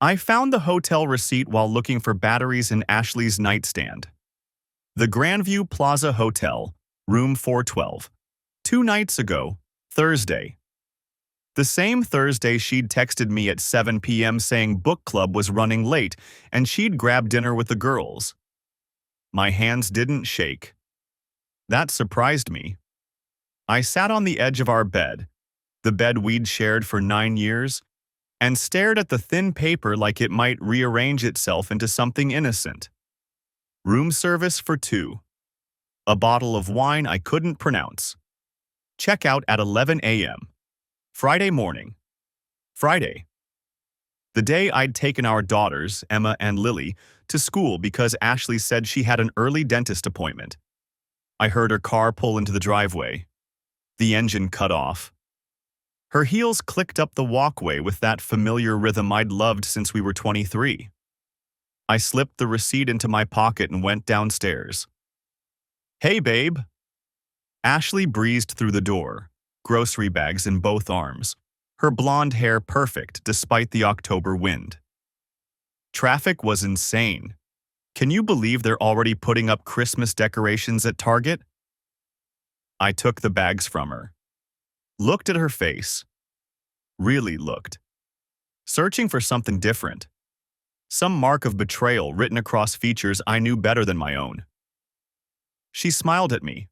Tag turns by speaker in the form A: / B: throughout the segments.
A: I found the hotel receipt while looking for batteries in Ashley's nightstand. The Grandview Plaza Hotel, room 412. 2 nights ago, Thursday. The same Thursday she'd texted me at 7 p.m. saying book club was running late and she'd grab dinner with the girls. My hands didn't shake. That surprised me. I sat on the edge of our bed, the bed we'd shared for 9 years, and stared at the thin paper like it might rearrange itself into something innocent. Room service for 2. A bottle of wine I couldn't pronounce. Checkout at 11 a.m. Friday morning. Friday. The day I'd taken our daughters, Emma and Lily, to school because Ashley said she had an early dentist appointment. I heard her car pull into the driveway. The engine cut off. Her heels clicked up the walkway with that familiar rhythm I'd loved since we were 23. I slipped the receipt into my pocket and went downstairs. "Hey, babe." Ashley breezed through the door, grocery bags in both arms, her blonde hair perfect despite the October wind. Traffic was insane. Can you believe they're already putting up Christmas decorations at Target? I took the bags from her. Looked at her face. Really looked. Searching for something different. Some mark of betrayal written across features I knew better than my own. She smiled at me.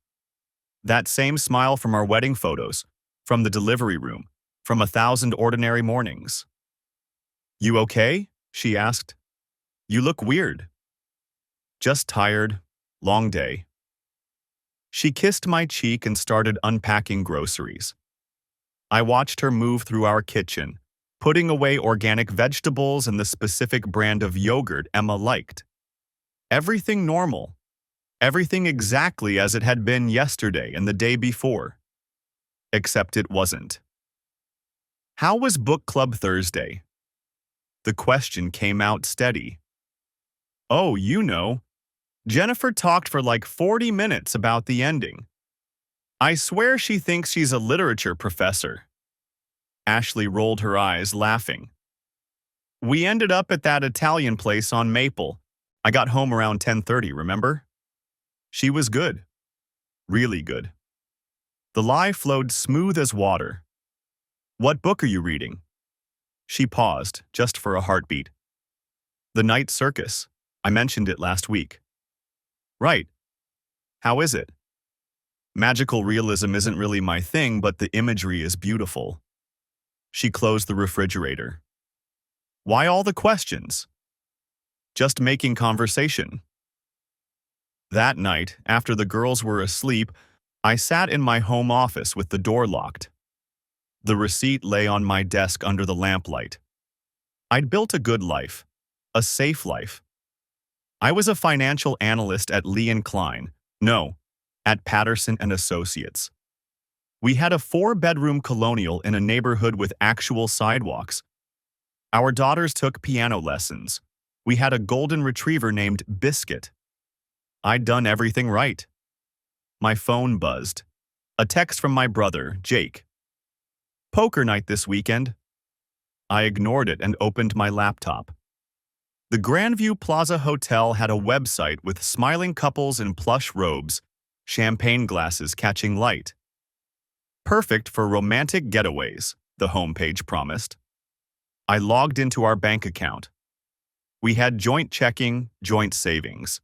A: That same smile from our wedding photos, from the delivery room, from 1,000 ordinary mornings. "You okay?" she asked. "You look weird." "Just tired. Long day." She kissed my cheek and started unpacking groceries. I watched her move through our kitchen, putting away organic vegetables and the specific brand of yogurt Emma liked. Everything normal. Everything exactly as it had been yesterday and the day before. Except it wasn't. How was book club Thursday? The question came out steady. "Oh, you know. Jennifer talked for like 40 minutes about the ending. I swear she thinks she's a literature professor." Ashley rolled her eyes, laughing. "We ended up at that Italian place on Maple. I got home around 10:30, remember? She was good. Really good." The lie flowed smooth as water. "What book are you reading?" She paused, just for a heartbeat. "The Night Circus. I mentioned it last week." "Right. How is it?" "Magical realism isn't really my thing, but the imagery is beautiful." She closed the refrigerator. "Why all the questions?" "Just making conversation." That night, after the girls were asleep, I sat in my home office with the door locked. The receipt lay on my desk under the lamplight. I'd built a good life, a safe life. I was a financial analyst at Lee & Klein, no, at Patterson and Associates. We had a 4-bedroom colonial in a neighborhood with actual sidewalks. Our daughters took piano lessons. We had a golden retriever named Biscuit. I'd done everything right. My phone buzzed. A text from my brother, Jake. "Poker night this weekend." I ignored it and opened my laptop. The Grandview Plaza Hotel had a website with smiling couples in plush robes, champagne glasses catching light. Perfect for romantic getaways, the homepage promised. I logged into our bank account. We had joint checking, joint savings.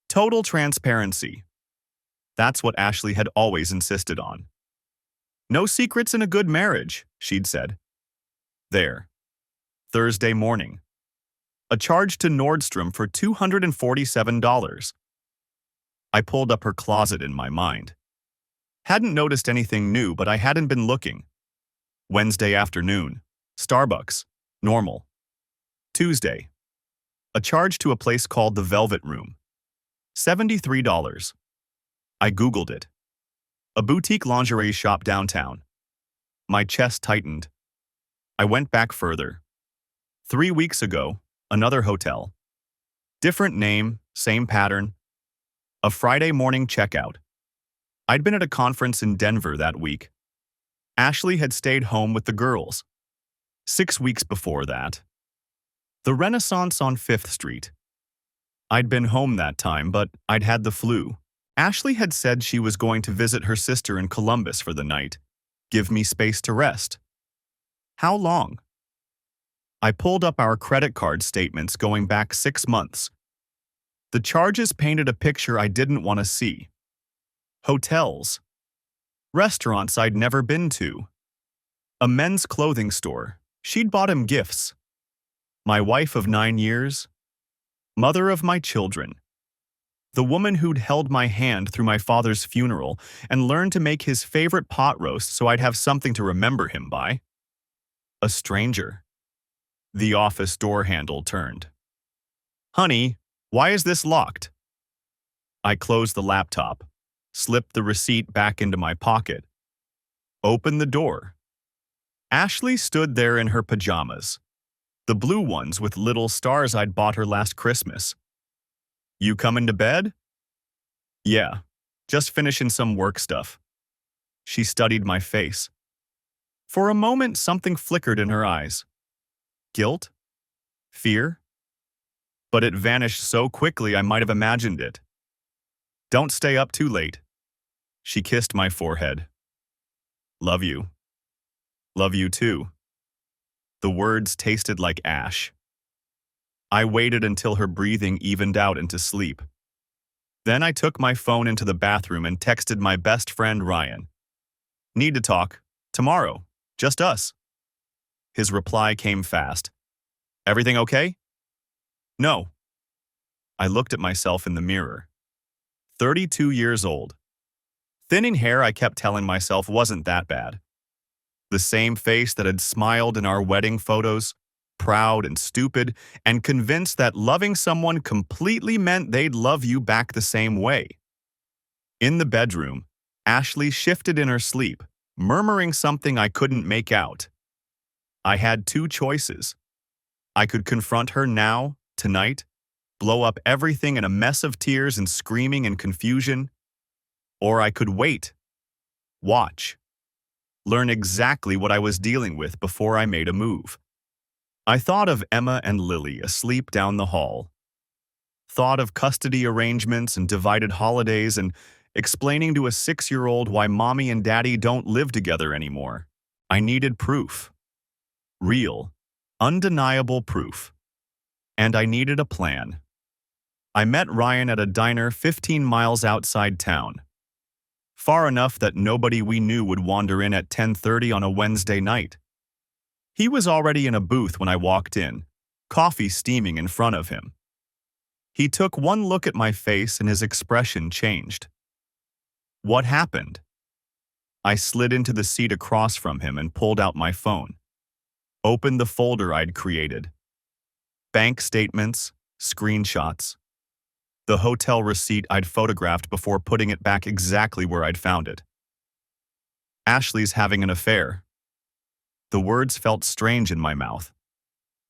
A: Total transparency. That's what Ashley had always insisted on. "No secrets in a good marriage," she'd said. There. Thursday morning. A charge to Nordstrom for $247. I pulled up her closet in my mind. Hadn't noticed anything new, but I hadn't been looking. Wednesday afternoon. Starbucks. Normal. Tuesday. A charge to a place called the Velvet Room. $73. I Googled it. A boutique lingerie shop downtown. My chest tightened. I went back further. 3 weeks ago, another hotel. Different name, same pattern. A Friday morning checkout. I'd been at a conference in Denver that week. Ashley had stayed home with the girls. 6 weeks before that. The Renaissance on 5th Street. I'd been home that time, but I'd had the flu. Ashley had said she was going to visit her sister in Columbus for the night. Give me space to rest. How long? I pulled up our credit card statements going back 6 months. The charges painted a picture I didn't want to see. Hotels. Restaurants I'd never been to. A men's clothing store. She'd bought him gifts. My wife of 9 years. Mother of my children. The woman who'd held my hand through my father's funeral and learned to make his favorite pot roast so I'd have something to remember him by. A stranger. The office door handle turned. Honey, why is this locked? I closed the laptop, slipped the receipt back into my pocket, opened the door. Ashley stood there in her pajamas, the blue ones with little stars I'd bought her last Christmas. You coming to bed? Yeah, just finishing some work stuff. She studied my face. For a moment, something flickered in her eyes. Guilt? Fear? But it vanished so quickly I might have imagined it. Don't stay up too late. She kissed my forehead. Love you. Love you too. The words tasted like ash. I waited until her breathing evened out into sleep. Then I took my phone into the bathroom and texted my best friend Ryan. Need to talk. Tomorrow. Just us. His reply came fast. Everything okay? No. I looked at myself in the mirror. 32 years old. Thinning hair I kept telling myself wasn't that bad. The same face that had smiled in our wedding photos, proud and stupid, and convinced that loving someone completely meant they'd love you back the same way. In the bedroom, Ashley shifted in her sleep, murmuring something I couldn't make out. I had two choices. I could confront her now, tonight, blow up everything in a mess of tears and screaming and confusion, or I could wait, watch, learn exactly what I was dealing with before I made a move. I thought of Emma and Lily asleep down the hall, thought of custody arrangements and divided holidays and explaining to a 6-year-old why mommy and daddy don't live together anymore. I needed proof. Real, undeniable proof. And I needed a plan. I met Ryan at a diner 15 miles outside town. Far enough that nobody we knew would wander in at 10:30 on a Wednesday night. He was already in a booth when I walked in, coffee steaming in front of him. He took one look at my face and his expression changed. What happened? I slid into the seat across from him and pulled out my phone. Opened the folder I'd created. Bank statements, screenshots. The hotel receipt I'd photographed before putting it back exactly where I'd found it. Ashley's having an affair. The words felt strange in my mouth.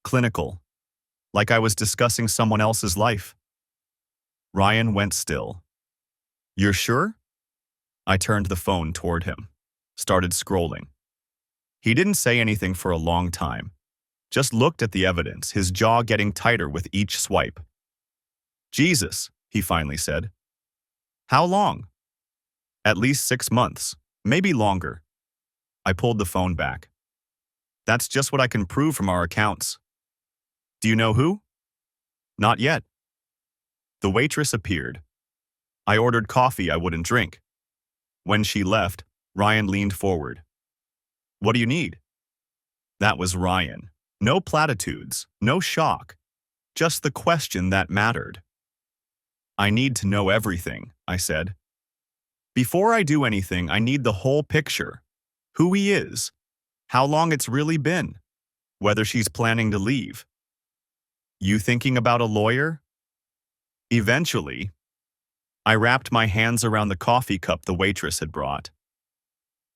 A: Clinical. Like I was discussing someone else's life. Ryan went still. You're sure? I turned the phone toward him, started scrolling. He didn't say anything for a long time, just looked at the evidence, his jaw getting tighter with each swipe. Jesus, he finally said. How long? At least 6 months, maybe longer. I pulled the phone back. That's just what I can prove from our accounts. Do you know who? Not yet. The waitress appeared. I ordered coffee I wouldn't drink. When she left, Ryan leaned forward. What do you need? That was Ryan. No platitudes, no shock. Just the question that mattered. I need to know everything, I said. Before I do anything, I need the whole picture. Who he is. How long it's really been. Whether she's planning to leave. You thinking about a lawyer? Eventually. I wrapped my hands around the coffee cup the waitress had brought.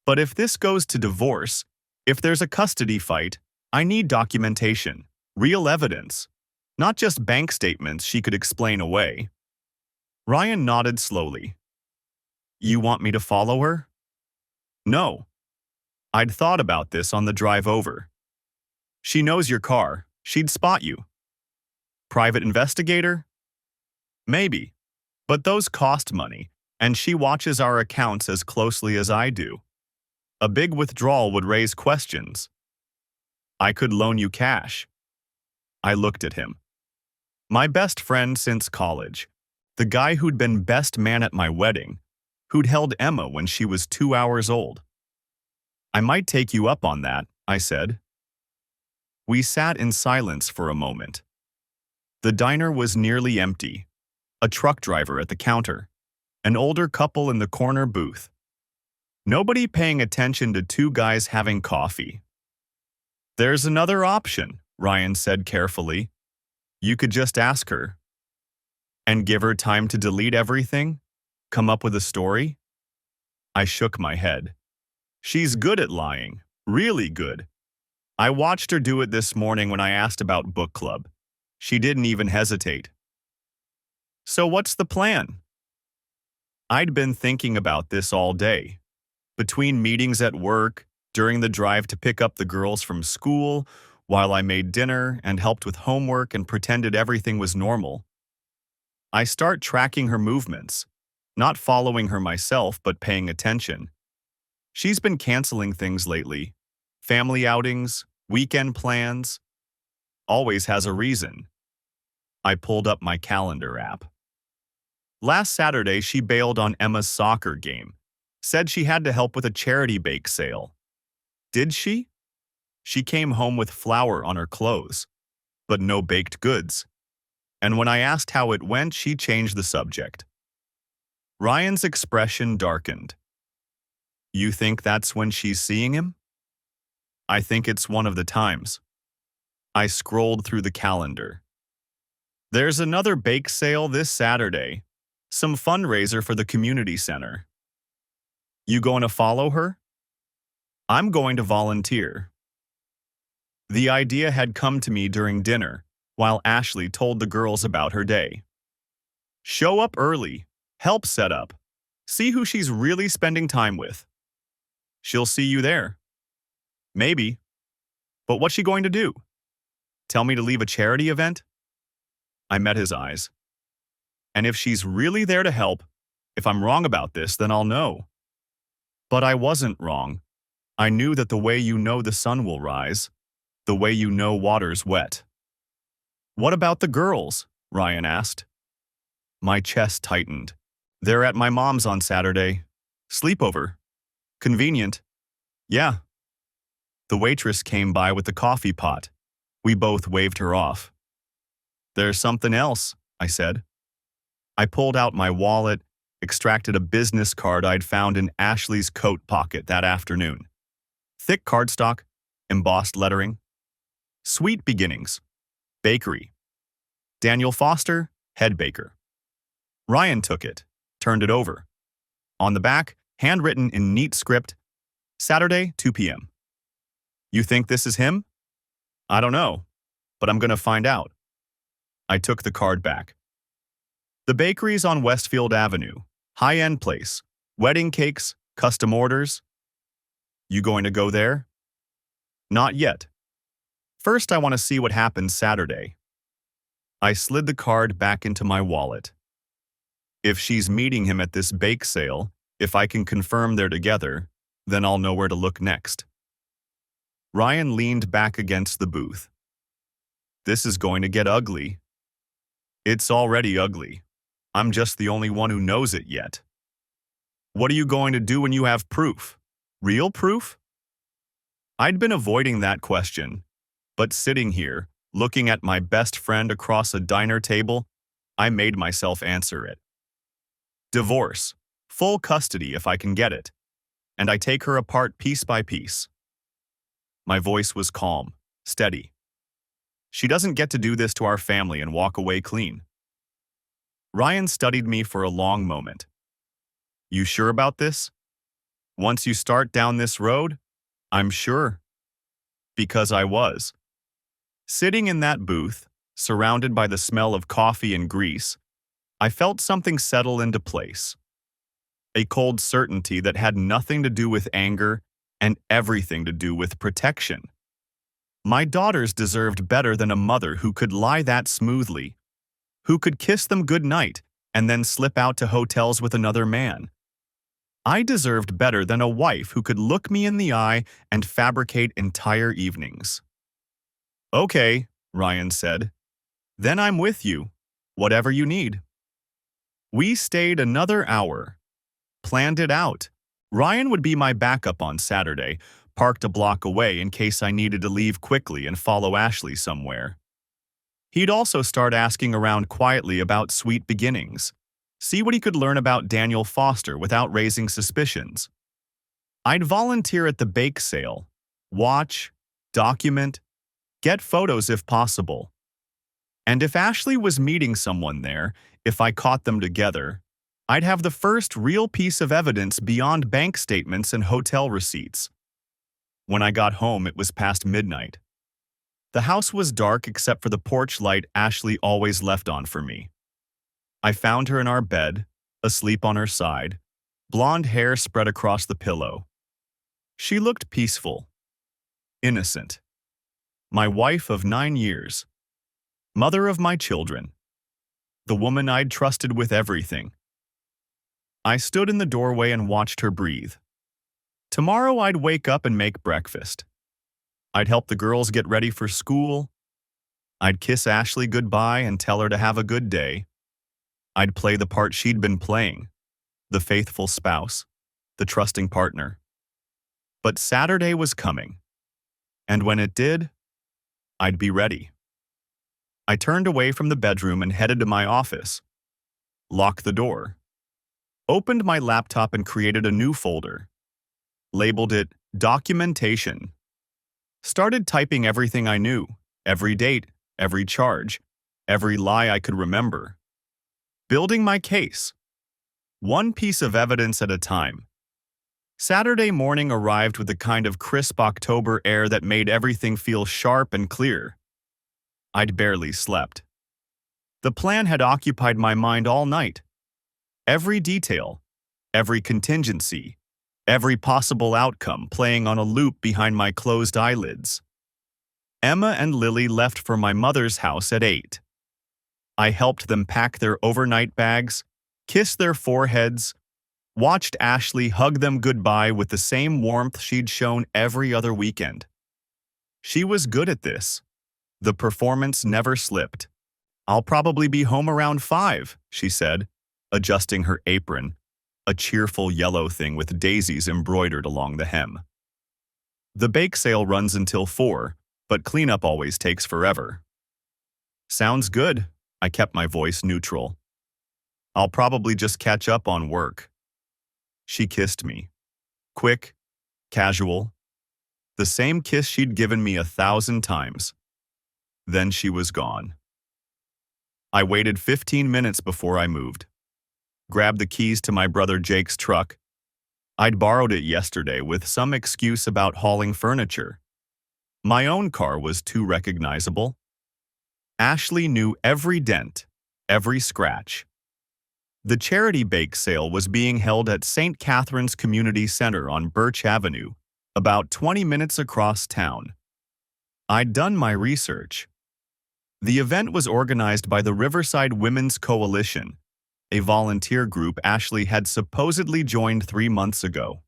A: But if this goes to divorce, if there's a custody fight, I need documentation, real evidence, not just bank statements she could explain away. Ryan nodded slowly. You want me to follow her? No. I'd thought about this on the drive over. She knows your car. She'd spot you. Private investigator? Maybe. But those cost money, and she watches our accounts as closely as I do. A big withdrawal would raise questions. I could loan you cash. I looked at him. My best friend since college. The guy who'd been best man at my wedding, who'd held Emma when she was 2 hours old. I might take you up on that, I said. We sat in silence for a moment. The diner was nearly empty. A truck driver at the counter. An older couple in the corner booth. Nobody paying attention to two guys having coffee. There's another option, Ryan said carefully. You could just ask her. And give her time to delete everything? Come up with a story? I shook my head. She's good at lying. Really good. I watched her do it this morning when I asked about book club. She didn't even hesitate. So what's the plan? I'd been thinking about this all day. Between meetings at work, during the drive to pick up the girls from school, while I made dinner and helped with homework and pretended everything was normal. I start tracking her movements, not following her myself but paying attention. She's been canceling things lately. Family outings, weekend plans. Always has a reason. I pulled up my calendar app. Last Saturday, she bailed on Emma's soccer game. Said she had to help with a charity bake sale. Did she? She came home with flour on her clothes, but no baked goods. And when I asked how it went, she changed the subject. Ryan's expression darkened. You think that's when she's seeing him? I think it's one of the times. I scrolled through the calendar. There's another bake sale this Saturday. Some fundraiser for the community center. You going to follow her? I'm going to volunteer. The idea had come to me during dinner, while Ashley told the girls about her day. Show up early, help set up, see who she's really spending time with. She'll see you there. Maybe. But what's she going to do? Tell me to leave a charity event? I met his eyes. And if she's really there to help, if I'm wrong about this, then I'll know. But I wasn't wrong. I knew that the way you know the sun will rise, the way you know water's wet. What about the girls? Ryan asked. My chest tightened. They're at my mom's on Saturday. Sleepover. Convenient. Yeah. The waitress came by with the coffee pot. We both waved her off. There's something else, I said. I pulled out my wallet, extracted a business card I'd found in Ashley's coat pocket that afternoon. Thick cardstock, embossed lettering. Sweet Beginnings. Bakery. Daniel Foster, head baker. Ryan took it, turned it over. On the back, handwritten in neat script, Saturday, 2 p.m. You think this is him? I don't know, but I'm going to find out. I took the card back. The bakery's on Westfield Avenue, high-end place, wedding cakes, custom orders. You going to go there? Not yet. First, I want to see what happens Saturday. I slid the card back into my wallet. If she's meeting him at this bake sale, if I can confirm they're together, then I'll know where to look next. Ryan leaned back against the booth. This is going to get ugly. It's already ugly. I'm just the only one who knows it yet. What are you going to do when you have proof? Real proof? I'd been avoiding that question, but sitting here, looking at my best friend across a diner table, I made myself answer it. Divorce. Full custody if I can get it. And I take her apart piece by piece. My voice was calm, steady. She doesn't get to do this to our family and walk away clean. Ryan studied me for a long moment. You sure about this? Once you start down this road? I'm sure. Because I was. Sitting in that booth, surrounded by the smell of coffee and grease, I felt something settle into place. A cold certainty that had nothing to do with anger and everything to do with protection. My daughters deserved better than a mother who could lie that smoothly, who could kiss them goodnight and then slip out to hotels with another man. I deserved better than a wife who could look me in the eye and fabricate entire evenings. Okay, Ryan said. Then I'm with you. Whatever you need. We stayed another hour. Planned it out. Ryan would be my backup on Saturday, parked a block away in case I needed to leave quickly and follow Ashley somewhere. He'd also start asking around quietly about sweet beginnings, see what he could learn about Daniel Foster without raising suspicions. I'd volunteer at the bake sale, watch, document, get photos if possible. And if Ashley was meeting someone there, if I caught them together, I'd have the first real piece of evidence beyond bank statements and hotel receipts. When I got home, it was past midnight. The house was dark except for the porch light Ashley always left on for me. I found her in our bed, asleep on her side, blonde hair spread across the pillow. She looked peaceful, innocent. My wife of 9 years, mother of my children, the woman I'd trusted with everything. I stood in the doorway and watched her breathe. Tomorrow I'd wake up and make breakfast. I'd help the girls get ready for school. I'd kiss Ashley goodbye and tell her to have a good day. I'd play the part she'd been playing, the faithful spouse, the trusting partner. But Saturday was coming, and when it did, I'd be ready. I turned away from the bedroom and headed to my office, locked the door, opened my laptop and created a new folder, labeled it Documentation. Started typing everything I knew, every date, every charge, every lie I could remember. Building my case, one piece of evidence at a time. Saturday morning arrived with the kind of crisp October air that made everything feel sharp and clear. I'd barely slept. The plan had occupied my mind all night. Every detail, every contingency, every possible outcome playing on a loop behind my closed eyelids. Emma and Lily left for my mother's house at 8. I helped them pack their overnight bags, kissed their foreheads, watched Ashley hug them goodbye with the same warmth she'd shown every other weekend. She was good at this. The performance never slipped. I'll probably be home around 5, she said, adjusting her apron, a cheerful yellow thing with daisies embroidered along the hem. The bake sale runs until 4, but cleanup always takes forever. Sounds good, I kept my voice neutral. I'll probably just catch up on work. She kissed me. Quick, casual. The same kiss she'd given me 1,000 times. Then she was gone. I waited 15 minutes before I moved. Grabbed the keys to my brother Jake's truck. I'd borrowed it yesterday with some excuse about hauling furniture. My own car was too recognizable. Ashley knew every dent, every scratch. The charity bake sale was being held at St. Catherine's Community Center on Birch Avenue, about 20 minutes across town. I'd done my research. The event was organized by the Riverside Women's Coalition, a volunteer group Ashley had supposedly joined 3 months ago.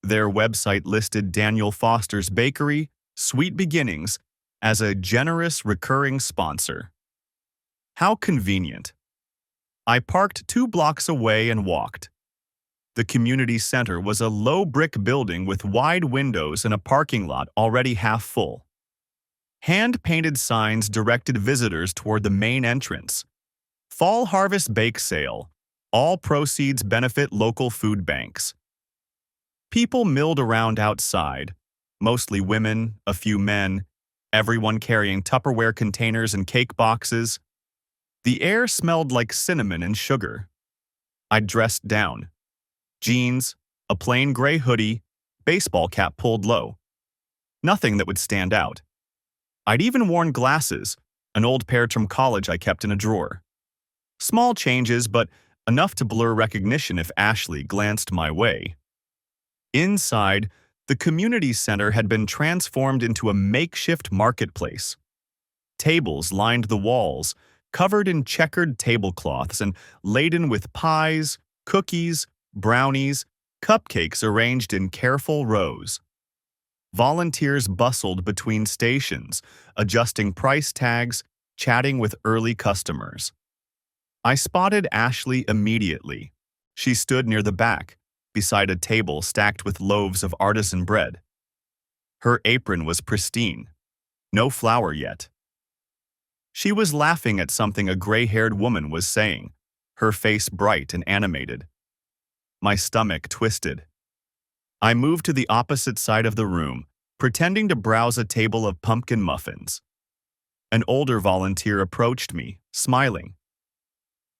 A: Their website listed Daniel Foster's Bakery, Sweet Beginnings, as a generous recurring sponsor. How convenient. I parked 2 blocks away and walked. The community center was a low brick building with wide windows and a parking lot already half full. Hand-painted signs directed visitors toward the main entrance. Fall Harvest Bake Sale. All proceeds benefit local food banks. People milled around outside, mostly women, a few men, everyone carrying Tupperware containers and cake boxes. The air smelled like cinnamon and sugar. I'd dressed down. Jeans, a plain gray hoodie, baseball cap pulled low. Nothing that would stand out. I'd even worn glasses, an old pair from college I kept in a drawer. Small changes, but enough to blur recognition if Ashley glanced my way. Inside, The community center had been transformed into a makeshift marketplace. Tables lined the walls, covered in checkered tablecloths and laden with pies, cookies, brownies, cupcakes arranged in careful rows. Volunteers bustled between stations, adjusting price tags, chatting with early customers. I spotted Ashley immediately. She stood near the back, beside a table stacked with loaves of artisan bread. Her apron was pristine, no flour yet. She was laughing at something a gray-haired woman was saying, her face bright and animated. My stomach twisted. I moved to the opposite side of the room, pretending to browse a table of pumpkin muffins. An older volunteer approached me, smiling.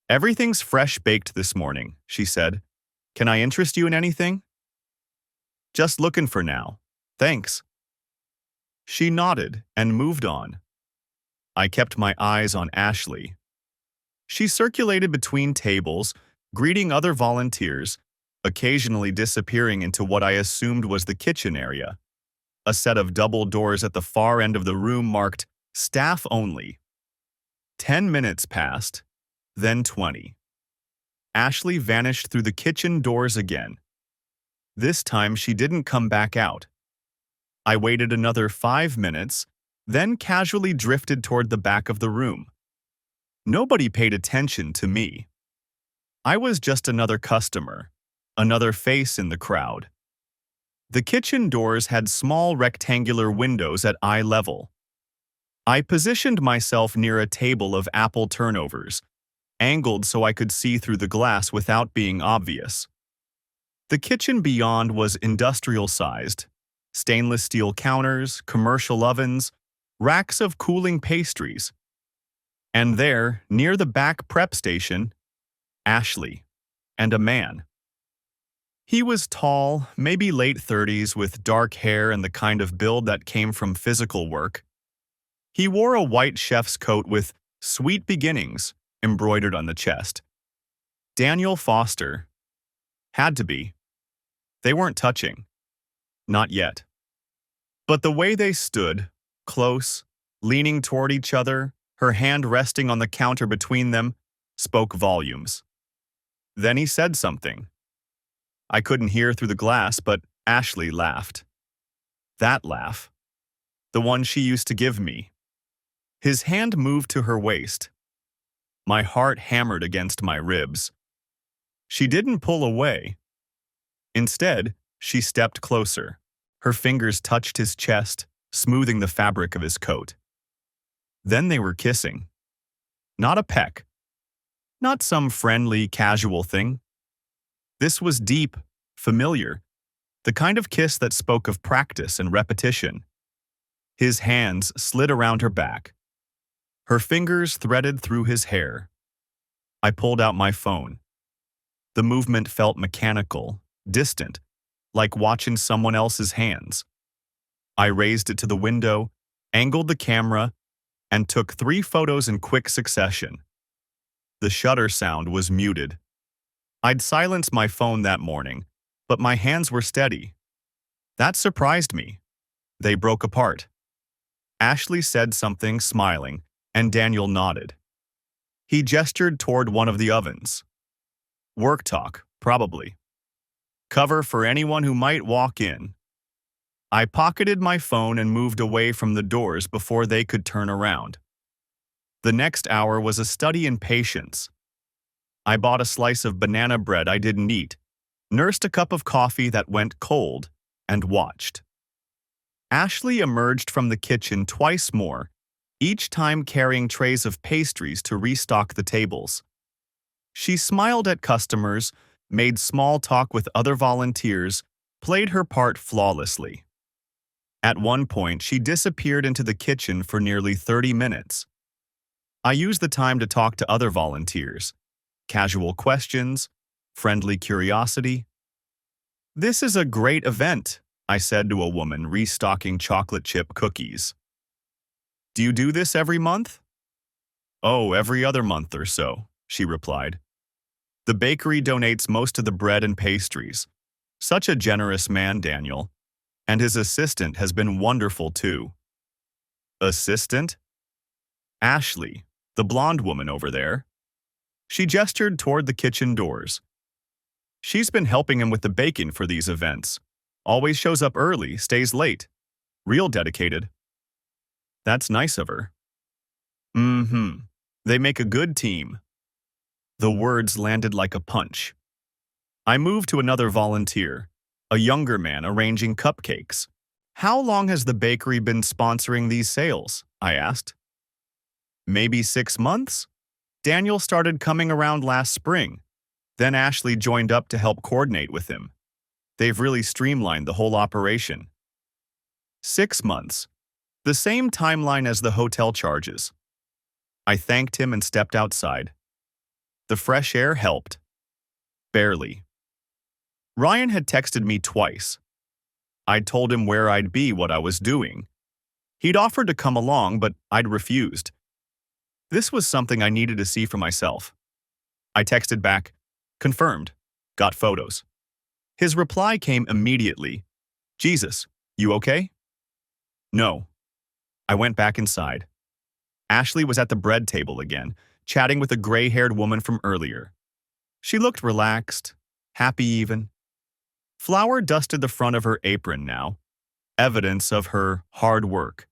A: "Everything's fresh-baked this morning," she said. "Can I interest you in anything?" "Just looking for now. Thanks." She nodded and moved on. I kept my eyes on Ashley. She circulated between tables, greeting other volunteers, occasionally disappearing into what I assumed was the kitchen area. A set of double doors at the far end of the room marked "Staff Only." 10 minutes passed, then 20. Ashley vanished through the kitchen doors again. This time she didn't come back out. I waited another 5 minutes, then casually drifted toward the back of the room. Nobody paid attention to me. I was just another customer, another face in the crowd. The kitchen doors had small rectangular windows at eye level. I positioned myself near a table of apple turnovers, angled so I could see through the glass without being obvious. The kitchen beyond was industrial-sized: stainless steel counters, commercial ovens, racks of cooling pastries. And there, near the back prep station, Ashley and a man. He was tall, maybe late 30s, with dark hair and the kind of build that came from physical work. He wore a white chef's coat with "Sweet Beginnings" embroidered on the chest. Daniel Foster. Had to be. They weren't touching. Not yet. But the way they stood, close, leaning toward each other, her hand resting on the counter between them, spoke volumes. Then he said something. I couldn't hear through the glass, but Ashley laughed. That laugh. The one she used to give me. His hand moved to her waist. My heart hammered against my ribs. She didn't pull away. Instead, she stepped closer. Her fingers touched his chest, smoothing the fabric of his coat. Then they were kissing. Not a peck. Not some friendly, casual thing. This was deep, familiar, the kind of kiss that spoke of practice and repetition. His hands slid around her back. Her fingers threaded through his hair. I pulled out my phone. The movement felt mechanical, distant, like watching someone else's hands. I raised it to the window, angled the camera, and took 3 photos in quick succession. The shutter sound was muted. I'd silenced my phone that morning, but my hands were steady. That surprised me. They broke apart. Ashley said something, smiling, and Daniel nodded. He gestured toward one of the ovens. Work talk, probably. Cover for anyone who might walk in. I pocketed my phone and moved away from the doors before they could turn around. The next hour was a study in patience. I bought a slice of banana bread I didn't eat, nursed a cup of coffee that went cold, and watched. Ashley emerged from the kitchen twice more, each time carrying trays of pastries to restock the tables. She smiled at customers, made small talk with other volunteers, played her part flawlessly. At one point, she disappeared into the kitchen for nearly 30 minutes. I used the time to talk to other volunteers. Casual questions, friendly curiosity. "This is a great event," I said to a woman restocking chocolate chip cookies. "Do you do this every month?" "Oh, every other month or so," she replied. "The bakery donates most of the bread and pastries. Such a generous man, Daniel. And his assistant has been wonderful too. Assistant? Ashley, the blonde woman over there. She gestured toward the kitchen doors. She's been helping him with the bacon for these events. Always shows up early, stays late. Real dedicated. That's nice of her. Mm-hmm. They make a good team. The words landed like a punch. I moved to another volunteer, a younger man arranging cupcakes. How long has the bakery been sponsoring these sales? I asked. Maybe 6 months? Daniel started coming around last spring. Then Ashley joined up to help coordinate with him. They've really streamlined the whole operation. 6 months. The same timeline as the hotel charges. I thanked him and stepped outside. The fresh air helped. Barely. Ryan had texted me twice. I'd told him where I'd be, what I was doing. He'd offered to come along, but I'd refused. This was something I needed to see for myself. I texted back, confirmed, got photos. His reply came immediately. Jesus, you okay? No. I went back inside. Ashley was at the bread table again, chatting with a gray-haired woman from earlier. She looked relaxed, happy even. Flour dusted the front of her apron now, evidence of her hard work.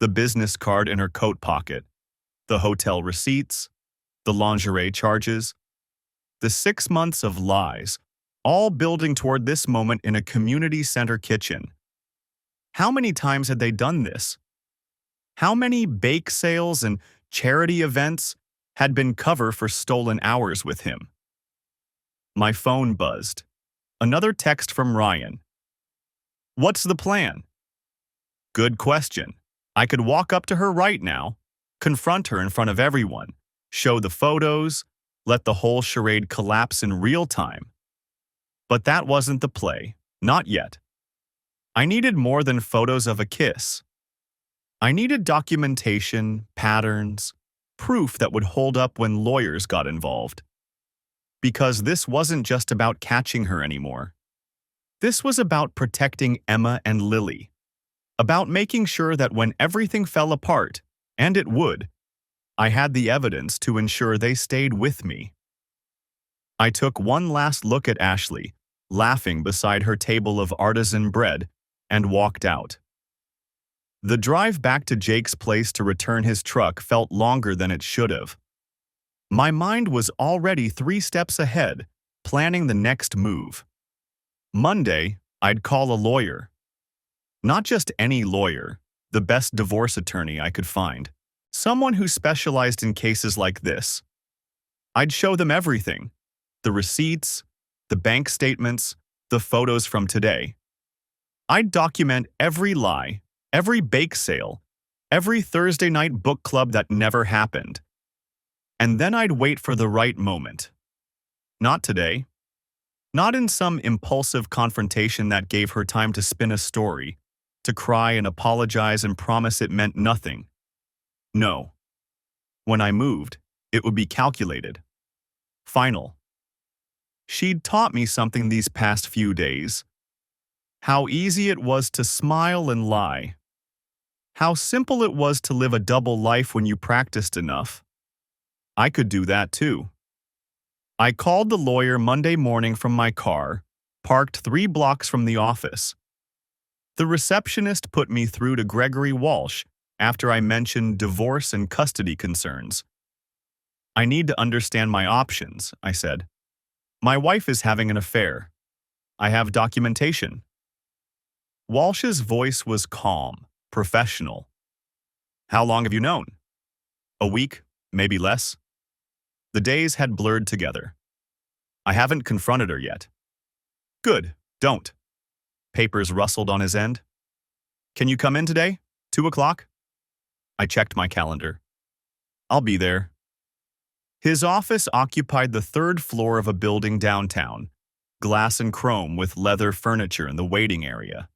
A: The business card in her coat pocket, the hotel receipts, the lingerie charges, the 6 months of lies, all building toward this moment in a community center kitchen. How many times had they done this? How many bake sales and charity events had been cover for stolen hours with him? My phone buzzed. Another text from Ryan. What's the plan? Good question. I could walk up to her right now, confront her in front of everyone, show the photos, let the whole charade collapse in real time. But that wasn't the play, not yet. I needed more than photos of a kiss. I needed documentation, patterns, proof that would hold up when lawyers got involved. Because this wasn't just about catching her anymore. This was about protecting Emma and Lily. About making sure that when everything fell apart, and it would, I had the evidence to ensure they stayed with me. I took one last look at Ashley, laughing beside her table of artisan bread, and walked out. The drive back to Jake's place to return his truck felt longer than it should have. My mind was already 3 steps ahead, planning the next move. Monday, I'd call a lawyer. Not just any lawyer, the best divorce attorney I could find. Someone who specialized in cases like this. I'd show them everything. The receipts, the bank statements, the photos from today. I'd document every lie, every bake sale, every Thursday night book club that never happened. And then I'd wait for the right moment. Not today. Not in some impulsive confrontation that gave her time to spin a story, to cry and apologize and promise it meant nothing. No. When I moved, it would be calculated. Final. She'd taught me something these past few days. How easy it was to smile and lie. How simple it was to live a double life when you practiced enough. I could do that too. I called the lawyer Monday morning from my car, parked 3 blocks from the office. The receptionist put me through to Gregory Walsh after I mentioned divorce and custody concerns. I need to understand my options, I said. My wife is having an affair. I have documentation. Walsh's voice was calm, professional. How long have you known? A week, maybe less. The days had blurred together. I haven't confronted her yet. Good, don't. Papers rustled on his end. Can you come in today? 2 o'clock? I checked my calendar. I'll be there. His office occupied the 3rd floor of a building downtown, glass and chrome with leather furniture in the waiting area.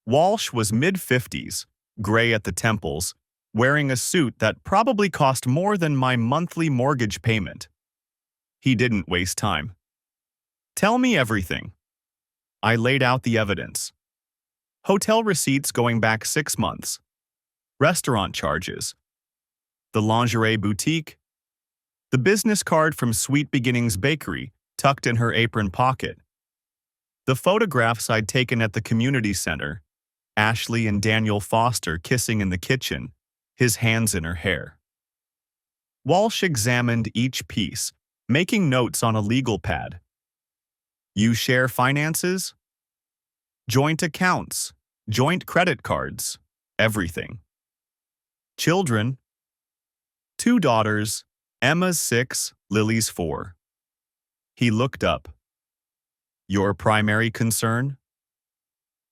A: Walsh was mid-50s, gray at the temples, wearing a suit that probably cost more than my monthly mortgage payment. He didn't waste time. Tell me everything. I laid out the evidence. Hotel receipts going back 6 months. Restaurant charges. The lingerie boutique. The business card from Sweet Beginnings Bakery tucked in her apron pocket. The photographs I'd taken at the community center. Ashley and Daniel Foster kissing in the kitchen, his hands in her hair. Walsh examined each piece, making notes on a legal pad. You share finances? Joint accounts, joint credit cards, everything. Children? 2 daughters, Emma's 6, Lily's 4. He looked up. Your primary concern?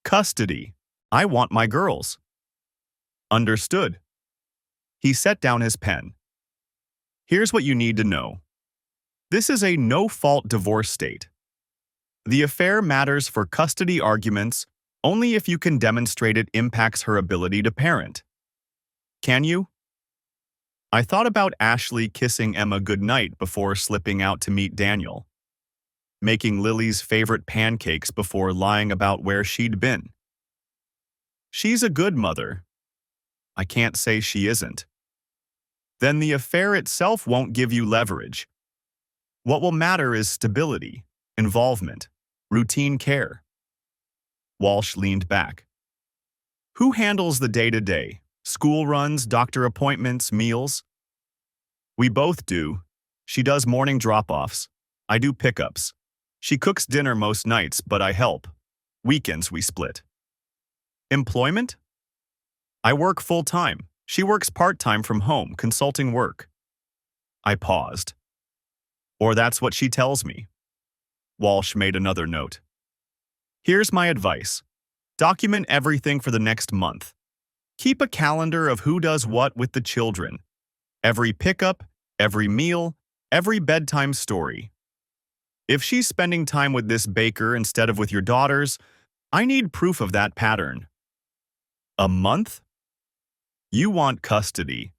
A: Custody. I want my girls. Understood. He set down his pen. Here's what you need to know. This is a no-fault divorce state. The affair matters for custody arguments only if you can demonstrate it impacts her ability to parent. Can you? I thought about Ashley kissing Emma goodnight before slipping out to meet Daniel, making Lily's favorite pancakes before lying about where she'd been. She's a good mother. I can't say she isn't. Then the affair itself won't give you leverage. What will matter is stability, involvement, routine care. Walsh leaned back. Who handles the day-to-day? School runs, doctor appointments, meals? We both do. She does morning drop-offs. I do pickups. She cooks dinner most nights, but I help. Weekends we split. Employment? I work full-time. She works part-time from home, consulting work. I paused. Or that's what she tells me. Walsh made another note. Here's my advice. Document everything for the next month. Keep a calendar of who does what with the children. Every pickup, every meal, every bedtime story. If she's spending time with this baker instead of with your daughters, I need proof of that pattern. A month? You want custody.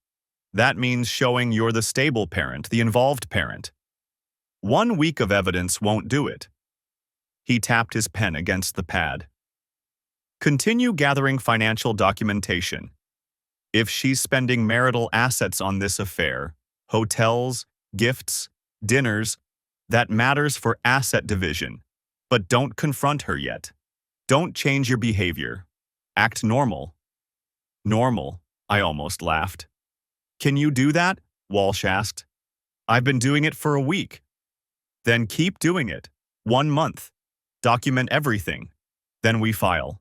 A: That means showing you're the stable parent, the involved parent. 1 week of evidence won't do it. He tapped his pen against the pad. Continue gathering financial documentation. If she's spending marital assets on this affair, hotels, gifts, dinners, that matters for asset division. But don't confront her yet. Don't change your behavior. Act normal. Normal, I almost laughed. Can you do that? Walsh asked. I've been doing it for a week. Then keep doing it. 1 month. Document everything. Then we file.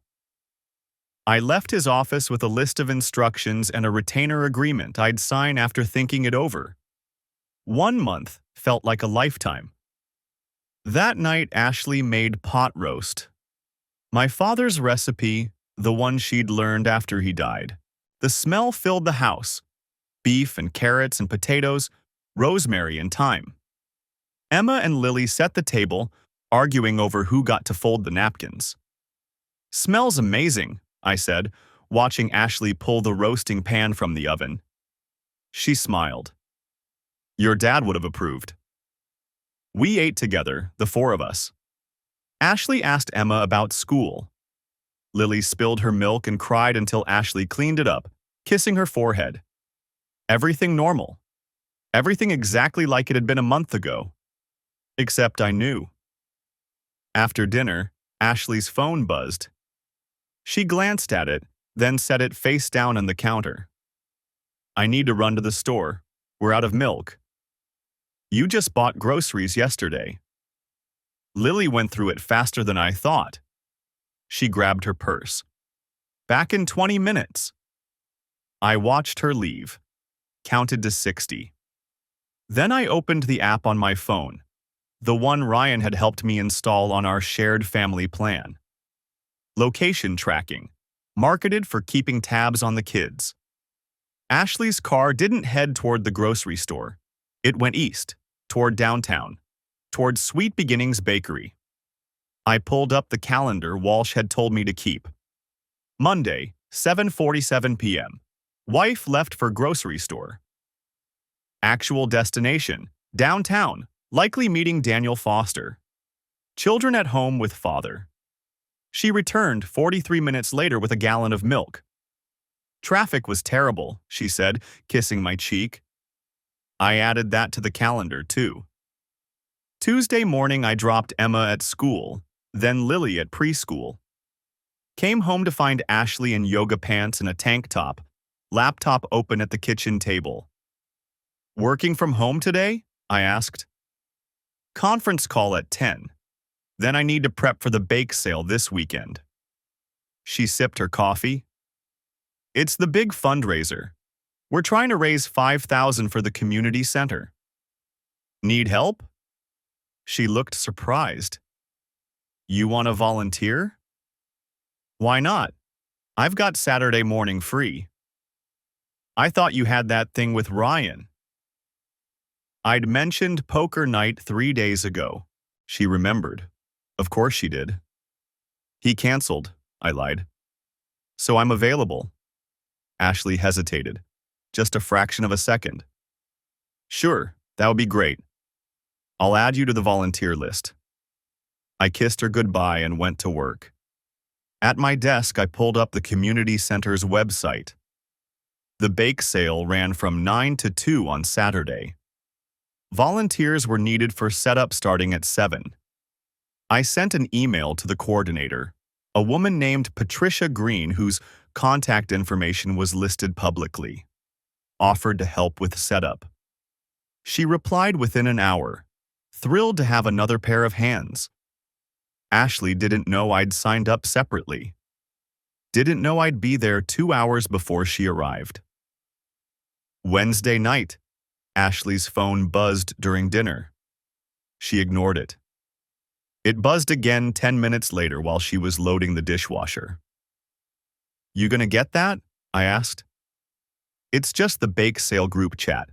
A: I left his office with a list of instructions and a retainer agreement I'd sign after thinking it over. 1 month felt like a lifetime. That night, Ashley made pot roast. My father's recipe, the one she'd learned after he died. The smell filled the house. Beef and carrots and potatoes, rosemary and thyme. Emma and Lily set the table, arguing over who got to fold the napkins. Smells amazing, I said, watching Ashley pull the roasting pan from the oven. She smiled. Your dad would have approved. We ate together, the 4 of us. Ashley asked Emma about school. Lily spilled her milk and cried until Ashley cleaned it up, kissing her forehead. Everything normal. Everything exactly like it had been a month ago. Except I knew. After dinner, Ashley's phone buzzed. She glanced at it, then set it face down on the counter. I need to run to the store. We're out of milk. You just bought groceries yesterday. Lily went through it faster than I thought. She grabbed her purse. Back in 20 minutes. I watched her leave, counted to 60. Then I opened the app on my phone, the one Ryan had helped me install on our shared family plan. Location tracking, marketed for keeping tabs on the kids. Ashley's car didn't head toward the grocery store. It went east, toward downtown, toward Sweet Beginnings Bakery. I pulled up the calendar Walsh had told me to keep. Monday, 7:47 p.m. Wife left for grocery store. Actual destination, downtown, likely meeting Daniel Foster. Children at home with father. She returned 43 minutes later with a gallon of milk. Traffic was terrible, she said, kissing my cheek. I added that to the calendar, too. Tuesday morning, I dropped Emma at school, then Lily at preschool. Came home to find Ashley in yoga pants and a tank top, laptop open at the kitchen table. Working from home today? I asked. Conference call at 10. Then I need to prep for the bake sale this weekend. She sipped her coffee. It's the big fundraiser. We're trying to raise $5,000 for the community center. Need help? She looked surprised. You want to volunteer? Why not? I've got Saturday morning free. I thought you had that thing with Ryan. I'd mentioned poker night 3 days ago. She remembered. Of course she did. He canceled, I lied. So I'm available. Ashley hesitated. Just a fraction of a second. Sure, that would be great. I'll add you to the volunteer list. I kissed her goodbye and went to work. At my desk, I pulled up the community center's website. The bake sale ran from 9 to 2 on Saturday. Volunteers were needed for setup starting at 7. I sent an email to the coordinator, a woman named Patricia Green, whose contact information was listed publicly. Offered to help with setup. She replied within an hour, thrilled to have another pair of hands. Ashley didn't know I'd signed up separately. Didn't know I'd be there 2 hours before she arrived. Wednesday night, Ashley's phone buzzed during dinner. She ignored it. It buzzed again 10 minutes later while she was loading the dishwasher. You gonna get that? I asked. It's just the bake sale group chat.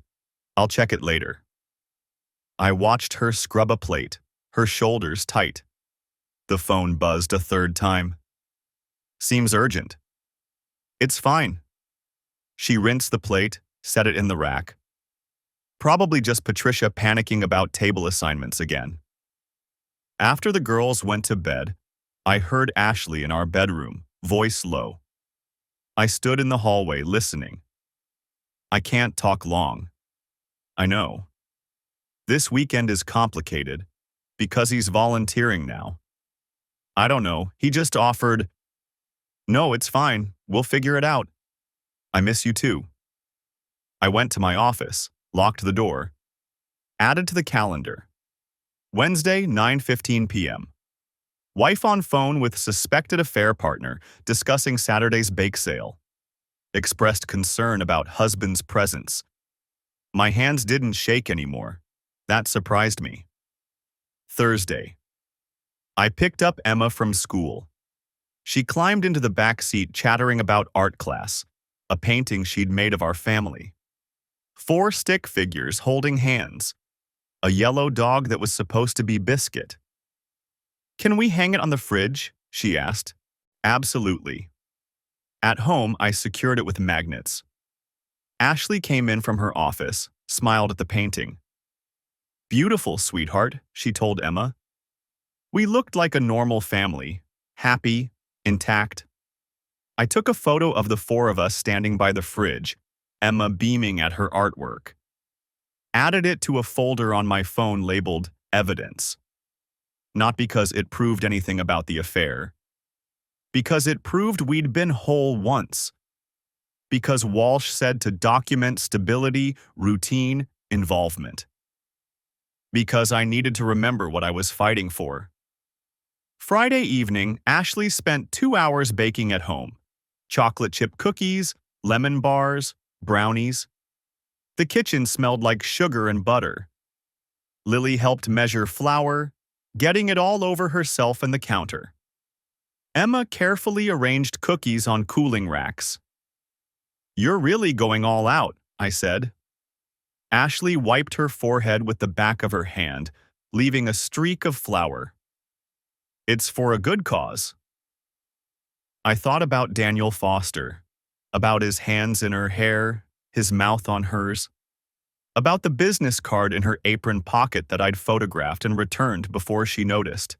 A: I'll check it later. I watched her scrub a plate, her shoulders tight. The phone buzzed a third time. Seems urgent. It's fine. She rinsed the plate, set it in the rack. Probably just Patricia panicking about table assignments again. After the girls went to bed, I heard Ashley in our bedroom, voice low. I stood in the hallway listening. I can't talk long. I know. This weekend is complicated because he's volunteering now. I don't know, he just offered. No, it's fine, we'll figure it out. I miss you too. I went to my office, locked the door. Added to the calendar. Wednesday, 9:15 p.m. Wife on phone with suspected affair partner discussing Saturday's bake sale. Expressed concern about husband's presence. My hands didn't shake anymore. That surprised me. Thursday. I picked up Emma from school. She climbed into the back seat chattering about art class, a painting she'd made of our family. 4 stick figures holding hands. A yellow dog that was supposed to be Biscuit. Can we hang it on the fridge? She asked. Absolutely. At home, I secured it with magnets. Ashley came in from her office, smiled at the painting. Beautiful, sweetheart, she told Emma. We looked like a normal family, happy, intact. I took a photo of the 4 of us standing by the fridge, Emma beaming at her artwork. Added it to a folder on my phone labeled Evidence. Not because it proved anything about the affair. Because it proved we'd been whole once. Because Walsh said to document stability, routine, involvement. Because I needed to remember what I was fighting for. Friday evening, Ashley spent 2 hours baking at home. Chocolate chip cookies, lemon bars, brownies. The kitchen smelled like sugar and butter. Lily helped measure flour, getting it all over herself and the counter. Emma carefully arranged cookies on cooling racks. You're really going all out, I said. Ashley wiped her forehead with the back of her hand, leaving a streak of flour. It's for a good cause. I thought about Daniel Foster, about his hands in her hair, his mouth on hers, about the business card in her apron pocket that I'd photographed and returned before she noticed.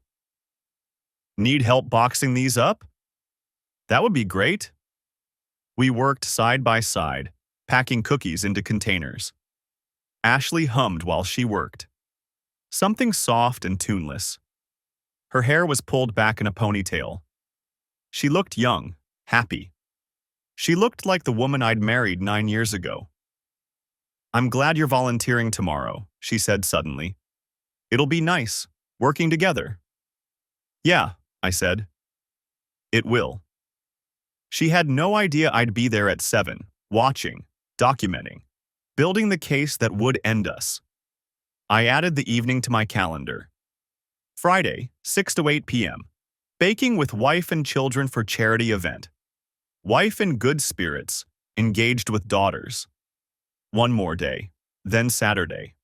A: Need help boxing these up? That would be great. We worked side by side, packing cookies into containers. Ashley hummed while she worked. Something soft and tuneless. Her hair was pulled back in a ponytail. She looked young, happy. She looked like the woman I'd married 9 years ago. I'm glad you're volunteering tomorrow, she said suddenly. It'll be nice, working together. Yeah, I said. It will. She had no idea I'd be there at 7, watching, documenting, building the case that would end us. I added the evening to my calendar. Friday, 6 to 8 p.m. Baking with wife and children for charity event. Wife in good spirits, engaged with daughters. One more day, then Saturday.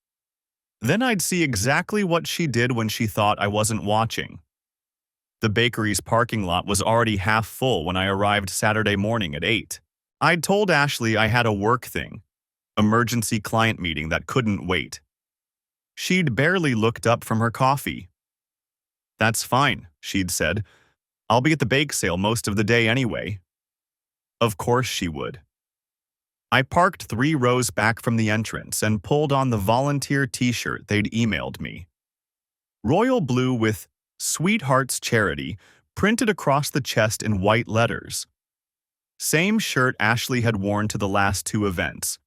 A: Then I'd see exactly what she did when she thought I wasn't watching. The bakery's parking lot was already half full when I arrived Saturday morning at 8. I'd told Ashley I had a work thing, emergency client meeting that couldn't wait. She'd barely looked up from her coffee. That's fine, she'd said. I'll be at the bake sale most of the day anyway. Of course she would. I parked 3 rows back from the entrance and pulled on the volunteer t-shirt they'd emailed me. Royal blue with Sweethearts Charity printed across the chest in white letters. Same shirt Ashley had worn to the last 2 events.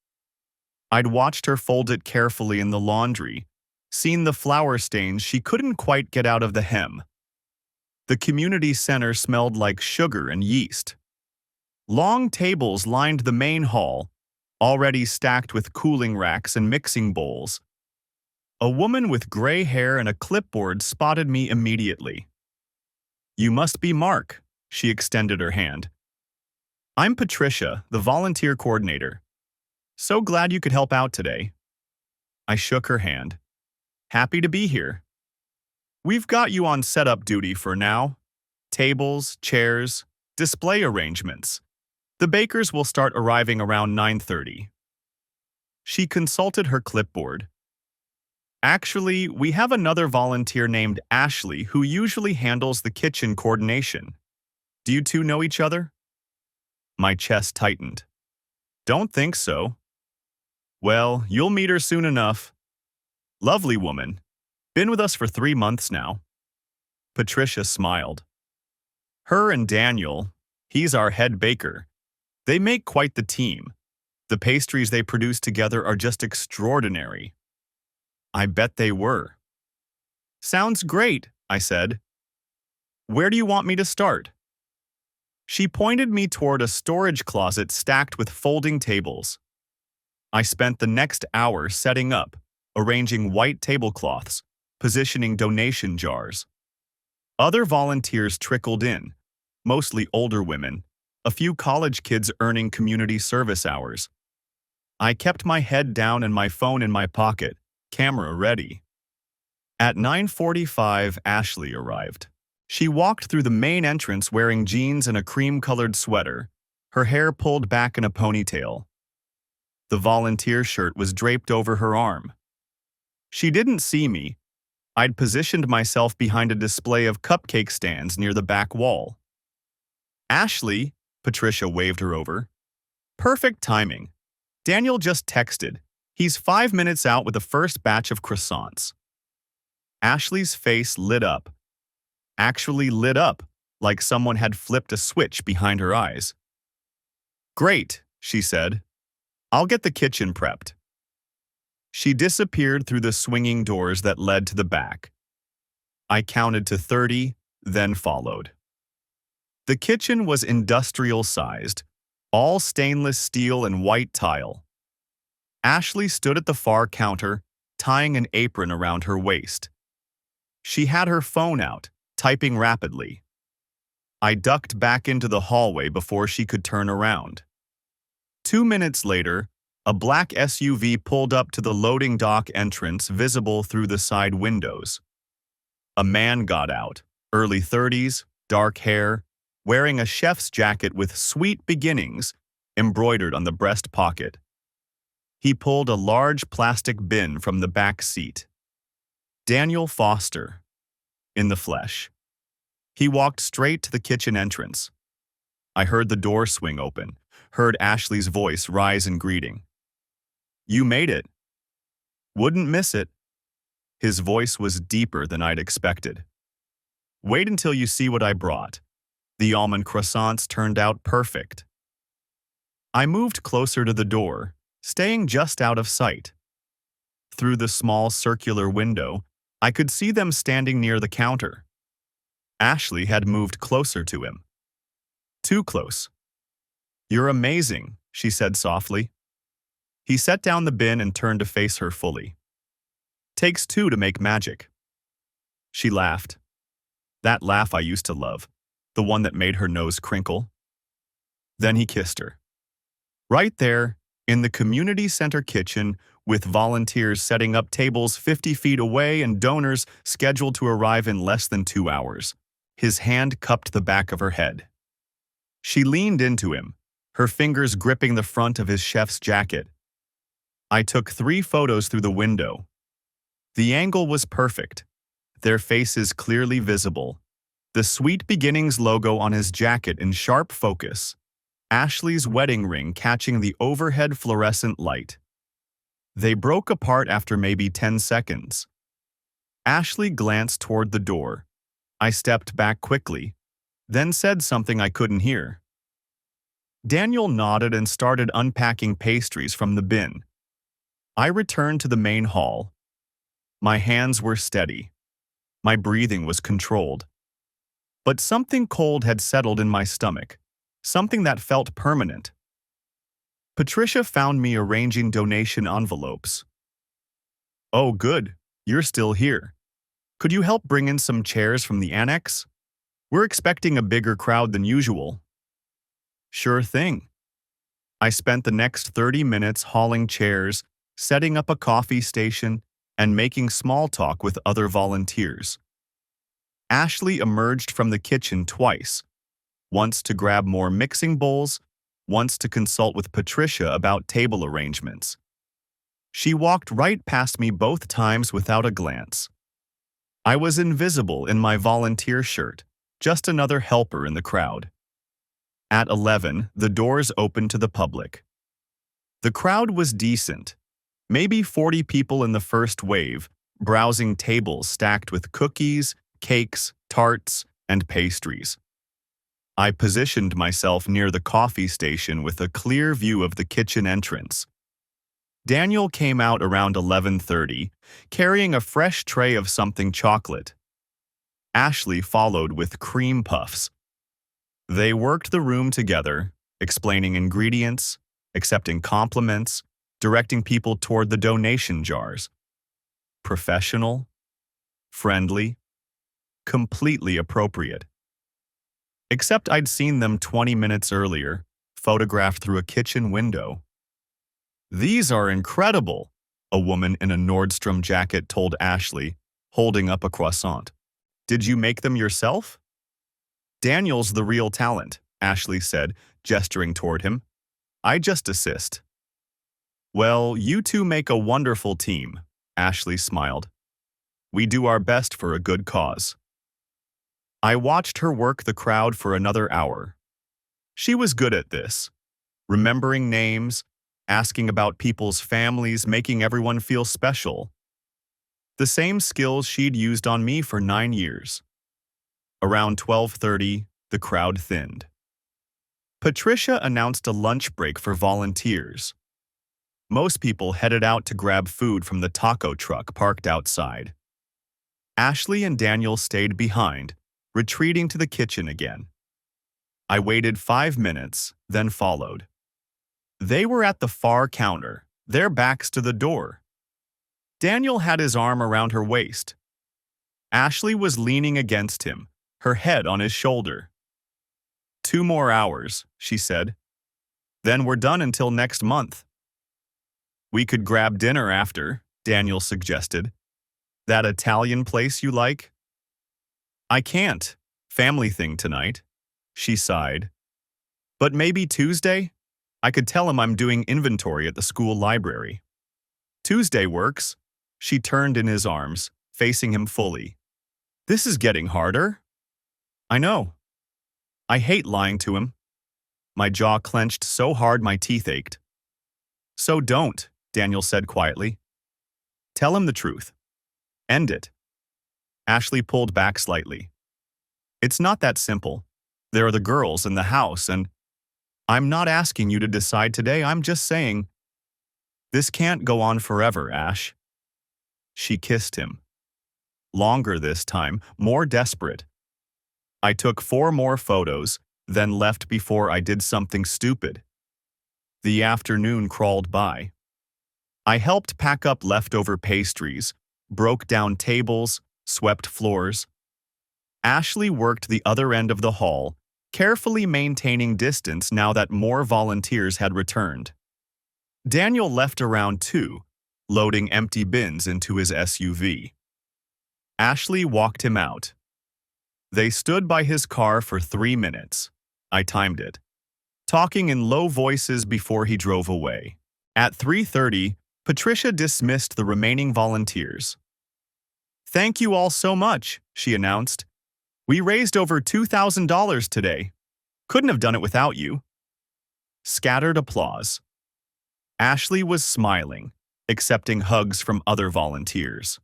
A: I'd watched her fold it carefully in the laundry, seen the flour stains she couldn't quite get out of the hem. The community center smelled like sugar and yeast. Long tables lined the main hall, already stacked with cooling racks and mixing bowls. A woman with gray hair and a clipboard spotted me immediately. You must be Mark, she extended her hand. I'm Patricia, the volunteer coordinator. So glad you could help out today. I shook her hand. Happy to be here. We've got you on setup duty for now. Tables, chairs, display arrangements. The bakers will start arriving around 9:30. She consulted her clipboard. Actually, we have another volunteer named Ashley who usually handles the kitchen coordination. Do you two know each other? My chest tightened. Don't think so. Well, you'll meet her soon enough. Lovely woman. Been with us for 3 months now. Patricia smiled. Her and Daniel, he's our head baker. They make quite the team. The pastries they produce together are just extraordinary. I bet they were. Sounds great, I said. Where do you want me to start? She pointed me toward a storage closet stacked with folding tables. I spent the next hour setting up, arranging white tablecloths, positioning donation jars. Other volunteers trickled in, mostly older women, a few college kids earning community service hours. I kept my head down and my phone in my pocket, camera ready. At 9:45, Ashley arrived. She walked through the main entrance wearing jeans and a cream-colored sweater, her hair pulled back in a ponytail. The volunteer shirt was draped over her arm. She didn't see me. I'd positioned myself behind a display of cupcake stands near the back wall. Ashley, Patricia waved her over. Perfect timing. Daniel just texted. He's 5 minutes out with the first batch of croissants. Ashley's face lit up. Actually lit up, like someone had flipped a switch behind her eyes. Great, she said. I'll get the kitchen prepped. She disappeared through the swinging doors that led to the back. I counted to 30, then followed. The kitchen was industrial-sized, all stainless steel and white tile. Ashley stood at the far counter, tying an apron around her waist. She had her phone out, typing rapidly. I ducked back into the hallway before she could turn around. 2 minutes later, a black SUV pulled up to the loading dock entrance visible through the side windows. A man got out, early 30s, dark hair, wearing a chef's jacket with "Sweet Beginnings" embroidered on the breast pocket. He pulled a large plastic bin from the back seat. Daniel Foster, in the flesh. He walked straight to the kitchen entrance. I heard the door swing open, heard Ashley's voice rise in greeting. "You made it. Wouldn't miss it." His voice was deeper than I'd expected. "Wait until you see what I brought. The almond croissants turned out perfect." I moved closer to the door, staying just out of sight. Through the small circular window, I could see them standing near the counter. Ashley had moved closer to him. Too close. "You're amazing," she said softly. He set down the bin and turned to face her fully. "Takes two to make magic." She laughed. That laugh I used to love, the one that made her nose crinkle. Then he kissed her. Right there, in the community center kitchen, with volunteers setting up tables 50 feet away and donors scheduled to arrive in less than 2 hours. His hand cupped the back of her head. She leaned into him, her fingers gripping the front of his chef's jacket. I took 3 photos through the window. The angle was perfect, their faces clearly visible, the Sweet Beginnings logo on his jacket in sharp focus, Ashley's wedding ring catching the overhead fluorescent light. They broke apart after maybe 10 seconds. Ashley glanced toward the door. I stepped back quickly, then said something I couldn't hear. Daniel nodded and started unpacking pastries from the bin. I returned to the main hall. My hands were steady. My breathing was controlled. But something cold had settled in my stomach, something that felt permanent. Patricia found me arranging donation envelopes. "Oh, good, you're still here. Could you help bring in some chairs from the annex? We're expecting a bigger crowd than usual." "Sure thing." I spent the next 30 minutes hauling chairs, setting up a coffee station, and making small talk with other volunteers. Ashley emerged from the kitchen twice, once to grab more mixing bowls, once to consult with Patricia about table arrangements. She walked right past me both times without a glance. I was invisible in my volunteer shirt, just another helper in the crowd. At 11, the doors opened to the public. The crowd was decent, maybe 40 people in the first wave, browsing tables stacked with cookies, cakes, tarts, and pastries. I positioned myself near the coffee station with a clear view of the kitchen entrance. Daniel came out around 11:30, carrying a fresh tray of something chocolate. Ashley followed with cream puffs. They worked the room together, explaining ingredients, accepting compliments, directing people toward the donation jars. Professional, friendly, completely appropriate. Except I'd seen them 20 minutes earlier, photographed through a kitchen window. "These are incredible," a woman in a Nordstrom jacket told Ashley, holding up a croissant. "Did you make them yourself?" "Daniel's the real talent," Ashley said, gesturing toward him. "I just assist." "Well, you two make a wonderful team," Ashley smiled. "We do our best for a good cause." I watched her work the crowd for another hour. She was good at this, remembering names, asking about people's families, making everyone feel special. The same skills she'd used on me for 9 years. Around 12:30, the crowd thinned. Patricia announced a lunch break for volunteers. Most people headed out to grab food from the taco truck parked outside. Ashley and Daniel stayed behind, retreating to the kitchen again. I waited 5 minutes, then followed. They were at the far counter, their backs to the door. Daniel had his arm around her waist. Ashley was leaning against him, her head on his shoulder. 2 more hours, she said. Then we're done until next month. We could grab dinner after, Daniel suggested. That Italian place you like? I can't. Family thing tonight, she sighed. But maybe Tuesday? I could tell him I'm doing inventory at the school library. Tuesday works. She turned in his arms, facing him fully. This is getting harder. I know. I hate lying to him. My jaw clenched so hard my teeth ached. So don't, Daniel said quietly. Tell him the truth. End it. Ashley pulled back slightly. It's not that simple. There are the girls in the house, and I'm not asking you to decide today. I'm just saying, this can't go on forever, Ash. She kissed him. Longer this time, more desperate. I took 4 more photos, then left before I did something stupid. The afternoon crawled by. I helped pack up leftover pastries, broke down tables, swept floors. Ashley worked the other end of the hall, carefully maintaining distance now that more volunteers had returned. Daniel left around 2, loading empty bins into his SUV. Ashley walked him out. They stood by his car for 3 minutes. I timed it, talking in low voices before he drove away. At 3:30, Patricia dismissed the remaining volunteers. Thank you all so much, she announced. We raised over $2,000 today. Couldn't have done it without you. Scattered applause. Ashley was smiling, accepting hugs from other volunteers.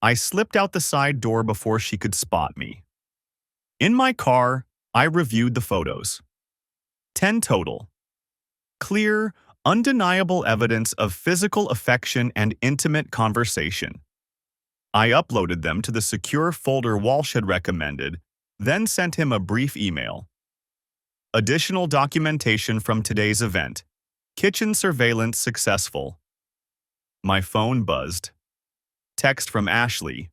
A: I slipped out the side door before she could spot me. In my car, I reviewed the photos. 10 total. Clear, undeniable evidence of physical affection and intimate conversation. I uploaded them to the secure folder Walsh had recommended, then sent him a brief email. Additional documentation from today's event. Kitchen surveillance successful. My phone buzzed. Text from Ashley.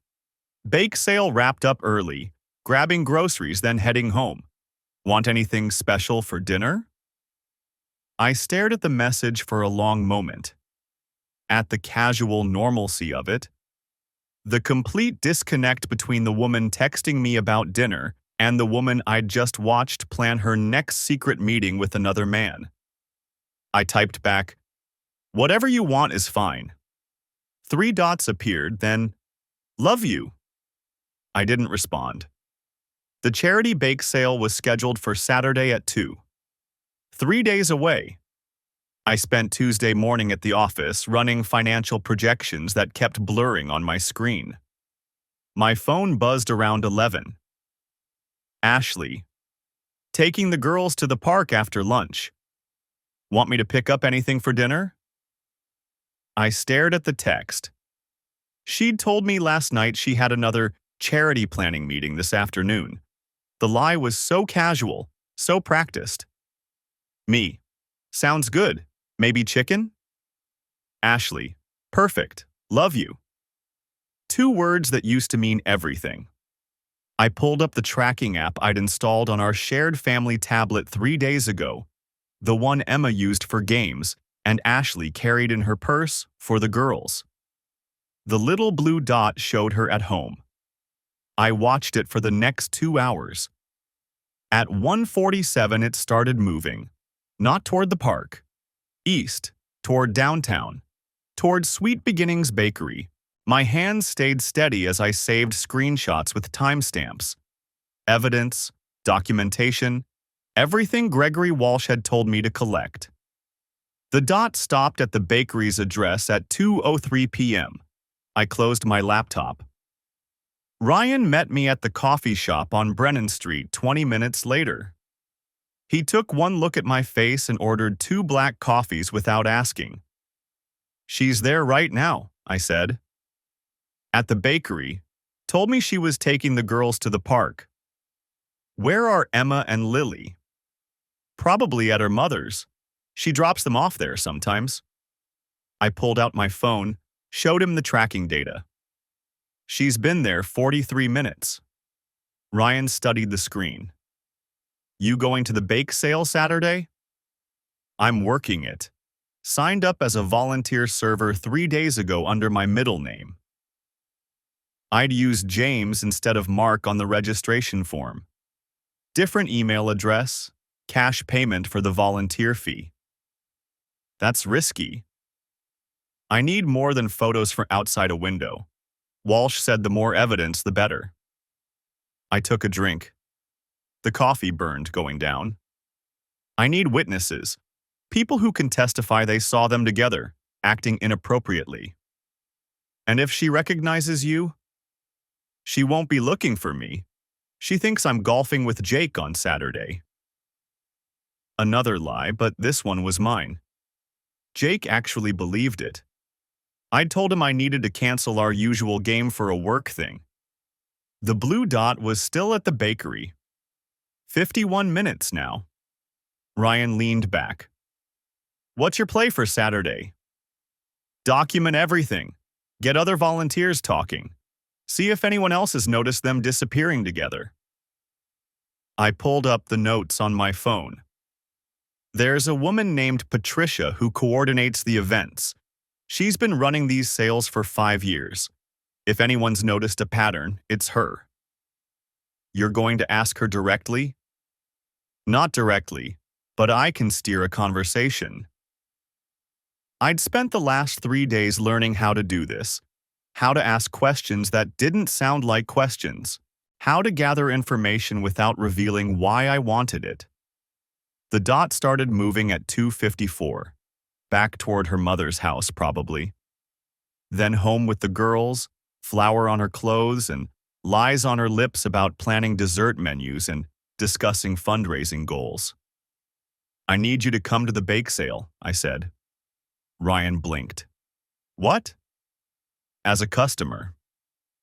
A: Bake sale wrapped up early, grabbing groceries then heading home. Want anything special for dinner? I stared at the message for a long moment. At the casual normalcy of it. The complete disconnect between the woman texting me about dinner and the woman I'd just watched plan her next secret meeting with another man. I typed back, whatever you want is fine. 3 dots appeared, then, love you. I didn't respond. The charity bake sale was scheduled for Saturday at 2. 3 days away. I spent Tuesday morning at the office running financial projections that kept blurring on my screen. My phone buzzed around 11. Ashley. Taking the girls to the park after lunch. Want me to pick up anything for dinner? I stared at the text. She'd told me last night she had another charity planning meeting this afternoon. The lie was so casual, so practiced. Me. Sounds good. Maybe chicken? Ashley. Perfect. Love you. 2 words that used to mean everything. I pulled up the tracking app I'd installed on our shared family tablet 3 days ago, the one Emma used for games and Ashley carried in her purse for the girls. The little blue dot showed her at home. I watched it for the next 2 hours. At 1:47 it started moving, not toward the park. East, toward downtown, toward Sweet Beginnings Bakery. My hands stayed steady as I saved screenshots with timestamps. Evidence, documentation, everything Gregory Walsh had told me to collect. The dot stopped at the bakery's address at 2:03 p.m. I closed my laptop. Ryan met me at the coffee shop on Brennan Street 20 minutes later. He took one look at my face and ordered 2 black coffees without asking. She's there right now, I said. At the bakery, told me she was taking the girls to the park. Where are Emma and Lily? Probably at her mother's. She drops them off there sometimes. I pulled out my phone, showed him the tracking data. She's been there 43 minutes. Ryan studied the screen. You going to the bake sale Saturday? I'm working it. Signed up as a volunteer server 3 days ago under my middle name. I'd used James instead of Mark on the registration form. Different email address, cash payment for the volunteer fee. That's risky. I need more than photos from outside a window. Walsh said the more evidence, the better. I took a drink. The coffee burned going down. I need witnesses. People who can testify they saw them together, acting inappropriately. And if she recognizes you, she won't be looking for me. She thinks I'm golfing with Jake on Saturday. Another lie, but this one was mine. Jake actually believed it. I'd told him I needed to cancel our usual game for a work thing. The blue dot was still at the bakery. 51 minutes now. Ryan leaned back. What's your play for Saturday? Document everything. Get other volunteers talking. See if anyone else has noticed them disappearing together. I pulled up the notes on my phone. There's a woman named Patricia who coordinates the events. She's been running these sales for 5 years. If anyone's noticed a pattern, it's her. You're going to ask her directly? Not directly, but I can steer a conversation. I'd spent the last 3 days learning how to do this, how to ask questions that didn't sound like questions, how to gather information without revealing why I wanted it. The dot started moving at 2:54, back toward her mother's house probably. Then home with the girls, flour on her clothes, and lies on her lips about planning dessert menus and discussing fundraising goals. I need you to come to the bake sale, I said. Ryan blinked. What? As a customer.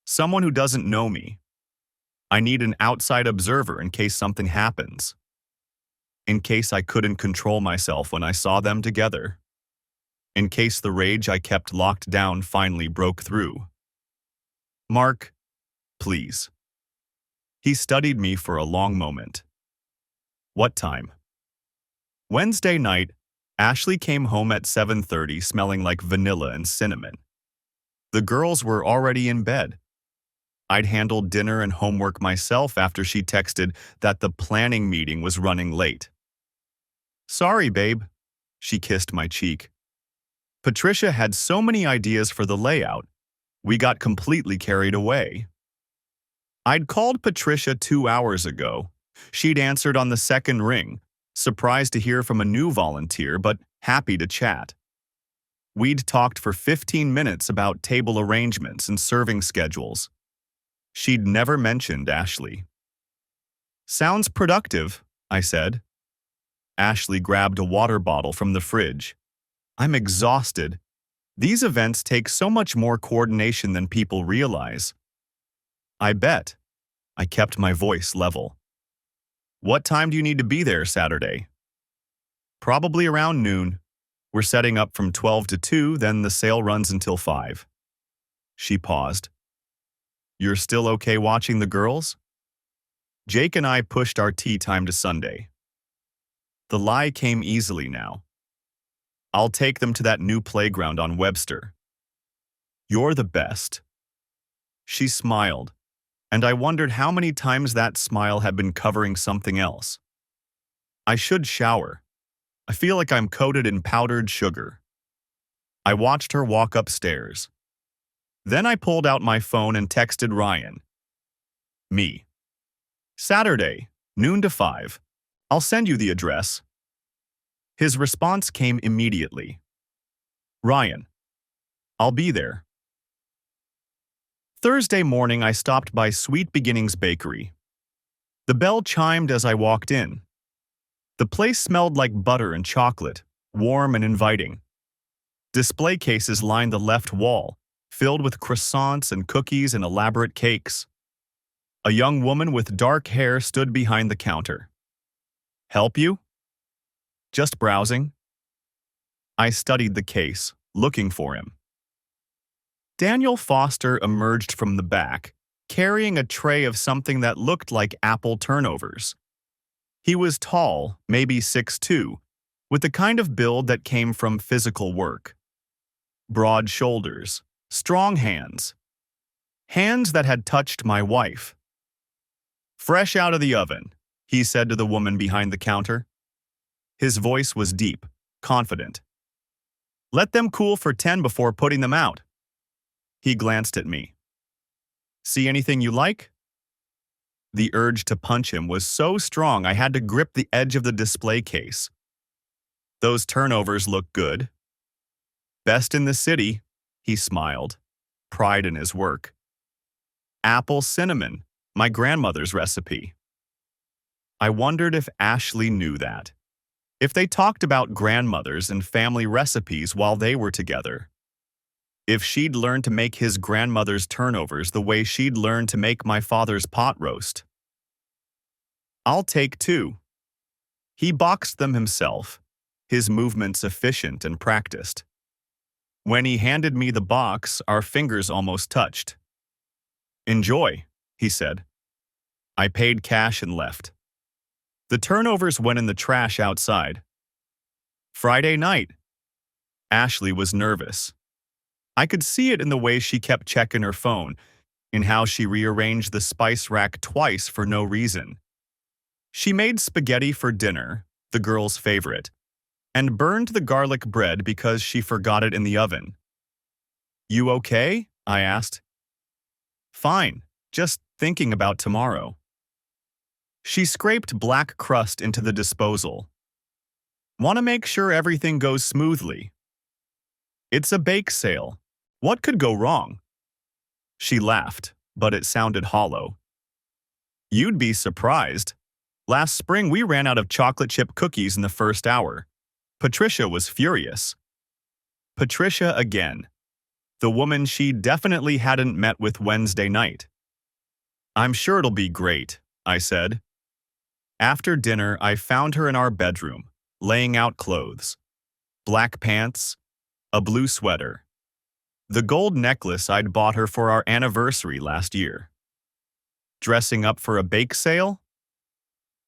A: Someone who doesn't know me. I need an outside observer in case something happens. In case I couldn't control myself when I saw them together. In case the rage I kept locked down finally broke through. Mark, please. He studied me for a long moment. What time? Wednesday night, Ashley came home at 7:30 smelling like vanilla and cinnamon. The girls were already in bed. I'd handled dinner and homework myself after she texted that the planning meeting was running late. Sorry, babe. She kissed my cheek. Patricia had so many ideas for the layout. We got completely carried away. I'd called Patricia 2 hours ago. She'd answered on the second ring, surprised to hear from a new volunteer, but happy to chat. We'd talked for 15 minutes about table arrangements and serving schedules. She'd never mentioned Ashley. Sounds productive, I said. Ashley grabbed a water bottle from the fridge. I'm exhausted. These events take so much more coordination than people realize. I bet. I kept my voice level. What time do you need to be there Saturday? Probably around noon. We're setting up from 12 to 2, then the sale runs until 5. She paused. You're still okay watching the girls? Jake and I pushed our tea time to Sunday. The lie came easily now. I'll take them to that new playground on Webster. You're the best. She smiled, and I wondered how many times that smile had been covering something else. I should shower. I feel like I'm coated in powdered sugar. I watched her walk upstairs. Then I pulled out my phone and texted Ryan. Me. Saturday, noon to 5. I'll send you the address. His response came immediately. Ryan. I'll be there. Thursday morning, I stopped by Sweet Beginnings Bakery. The bell chimed as I walked in. The place smelled like butter and chocolate, warm and inviting. Display cases lined the left wall, filled with croissants and cookies and elaborate cakes. A young woman with dark hair stood behind the counter. Help you? Just browsing? I studied the case, looking for him. Daniel Foster emerged from the back, carrying a tray of something that looked like apple turnovers. He was tall, maybe 6'2", with the kind of build that came from physical work. Broad shoulders, strong hands. Hands that had touched my wife. Fresh out of the oven, he said to the woman behind the counter. His voice was deep, confident. Let them cool for 10 before putting them out. He glanced at me. See anything you like? The urge to punch him was so strong I had to grip the edge of the display case. Those turnovers look good. Best in the city, he smiled, pride in his work. Apple cinnamon, my grandmother's recipe. I wondered if Ashley knew that. If they talked about grandmothers and family recipes while they were together. If she'd learned to make his grandmother's turnovers the way she'd learned to make my father's pot roast. I'll take 2. He boxed them himself, his movements efficient and practiced. When he handed me the box, our fingers almost touched. Enjoy, he said. I paid cash and left. The turnovers went in the trash outside. Friday night. Ashley was nervous. I could see it in the way she kept checking her phone, in how she rearranged the spice rack twice for no reason. She made spaghetti for dinner, the girl's favorite, and burned the garlic bread because she forgot it in the oven. You okay? I asked. Fine, just thinking about tomorrow. She scraped black crust into the disposal. Want to make sure everything goes smoothly. It's a bake sale. What could go wrong? She laughed, but it sounded hollow. You'd be surprised. Last spring we ran out of chocolate chip cookies in the first hour. Patricia was furious. Patricia again. The woman she definitely hadn't met with Wednesday night. I'm sure it'll be great, I said. After dinner, I found her in our bedroom, laying out clothes. Black pants, a blue sweater. The gold necklace I'd bought her for our anniversary last year. Dressing up for a bake sale?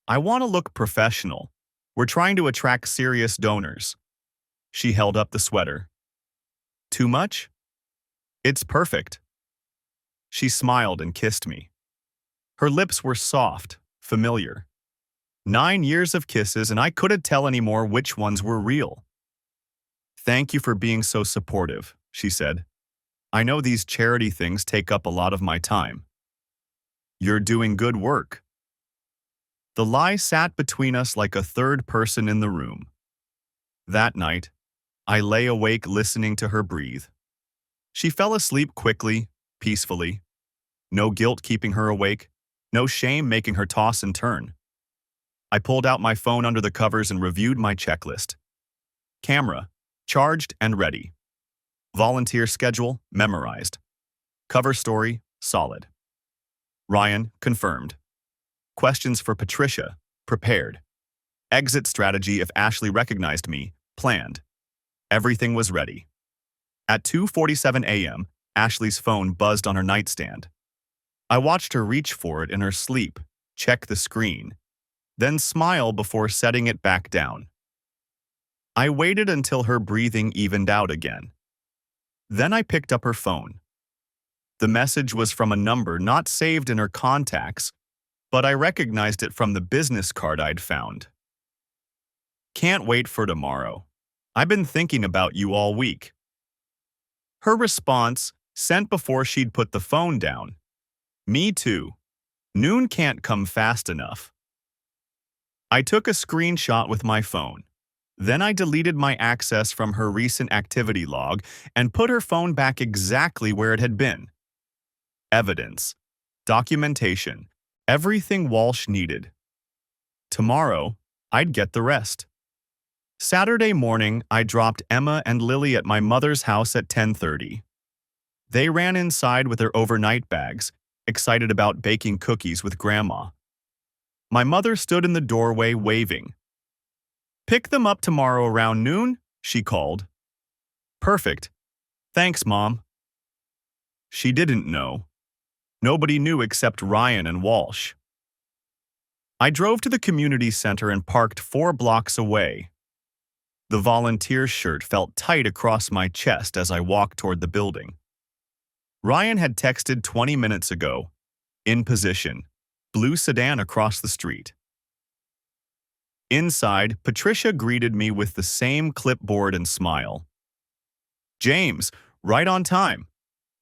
A: I want to look professional. We're trying to attract serious donors. She held up the sweater. Too much? It's perfect. She smiled and kissed me. Her lips were soft, familiar. 9 years of kisses, and I couldn't tell anymore which ones were real. Thank you for being so supportive, she said. I know these charity things take up a lot of my time. You're doing good work. The lie sat between us like a third person in the room. That night, I lay awake listening to her breathe. She fell asleep quickly, peacefully. No guilt keeping her awake, no shame making her toss and turn. I pulled out my phone under the covers and reviewed my checklist. Camera, charged and ready. Volunteer schedule, memorized. Cover story, solid. Ryan, confirmed. Questions for Patricia, prepared. Exit strategy if Ashley recognized me, planned. Everything was ready. At 2:47 a.m., Ashley's phone buzzed on her nightstand. I watched her reach for it in her sleep, check the screen, then smile before setting it back down. I waited until her breathing evened out again. Then I picked up her phone. The message was from a number not saved in her contacts, but I recognized it from the business card I'd found. Can't wait for tomorrow. I've been thinking about you all week. Her response, sent before she'd put the phone down. Me too. Noon can't come fast enough. I took a screenshot with my phone. Then I deleted my access from her recent activity log and put her phone back exactly where it had been. Evidence, documentation, everything Walsh needed. Tomorrow, I'd get the rest. Saturday morning, I dropped Emma and Lily at my mother's house at 10:30. They ran inside with their overnight bags, excited about baking cookies with Grandma. My mother stood in the doorway waving. Pick them up tomorrow around noon, she called. Perfect. Thanks, Mom. She didn't know. Nobody knew except Ryan and Walsh. I drove to the community center and parked 4 blocks away. The volunteer shirt felt tight across my chest as I walked toward the building. Ryan had texted 20 minutes ago. In position. Blue sedan across the street. Inside, Patricia greeted me with the same clipboard and smile. James, right on time.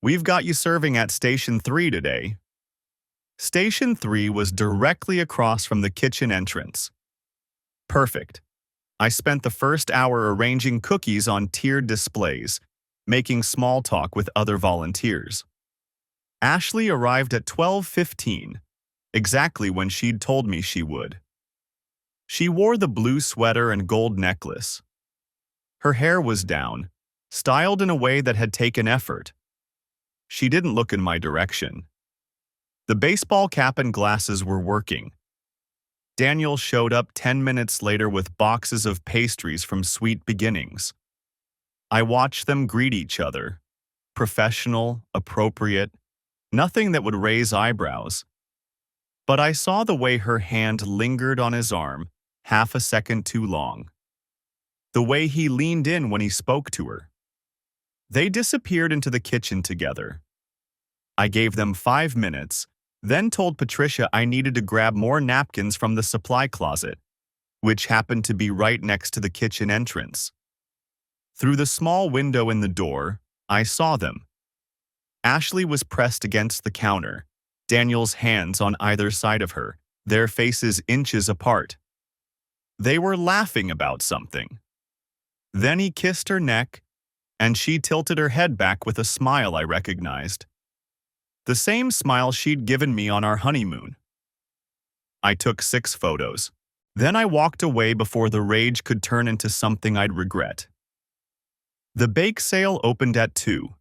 A: We've got you serving at Station 3 today. Station 3 was directly across from the kitchen entrance. Perfect. I spent the first hour arranging cookies on tiered displays, making small talk with other volunteers. Ashley arrived at 12:15, exactly when she'd told me she would. She wore the blue sweater and gold necklace. Her hair was down, styled in a way that had taken effort. She didn't look in my direction. The baseball cap and glasses were working. Daniel showed up 10 minutes later with boxes of pastries from Sweet Beginnings. I watched them greet each other. Professional, appropriate, nothing that would raise eyebrows. But I saw the way her hand lingered on his arm, half a second too long. The way he leaned in when he spoke to her. They disappeared into the kitchen together. I gave them 5 minutes, then told Patricia I needed to grab more napkins from the supply closet, which happened to be right next to the kitchen entrance. Through the small window in the door, I saw them. Ashley was pressed against the counter, Daniel's hands on either side of her, their faces inches apart. They were laughing about something. Then he kissed her neck, and she tilted her head back with a smile I recognized. The same smile she'd given me on our honeymoon. I took 6 photos. Then I walked away before the rage could turn into something I'd regret. The bake sale opened at 2.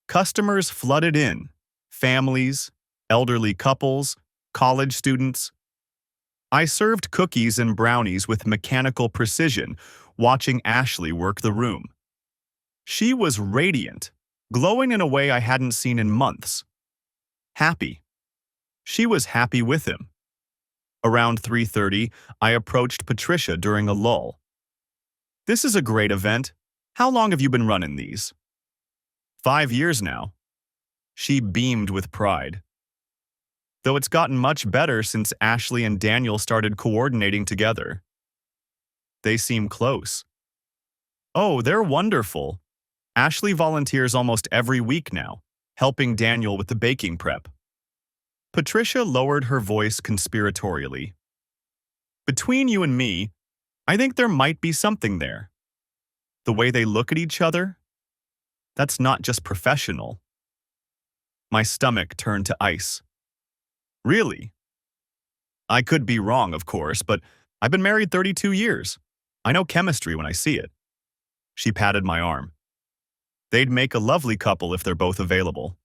A: Customers flooded in. Families, elderly couples, college students. I served cookies and brownies with mechanical precision, watching Ashley work the room. She was radiant, glowing in a way I hadn't seen in months. Happy. She was happy with him. Around 3:30, I approached Patricia during a lull. "This is a great event. How long have you been running these?" "5 years now." She beamed with pride. "Though it's gotten much better since Ashley and Daniel started coordinating together." "They seem close." "Oh, they're wonderful. Ashley volunteers almost every week now, helping Daniel with the baking prep." Patricia lowered her voice conspiratorially. "Between you and me, I think there might be something there. The way they look at each other, that's not just professional." My stomach turned to ice. "Really?" "I could be wrong, of course, but I've been married 32 years. I know chemistry when I see it." She patted my arm. "They'd make a lovely couple if they're both available."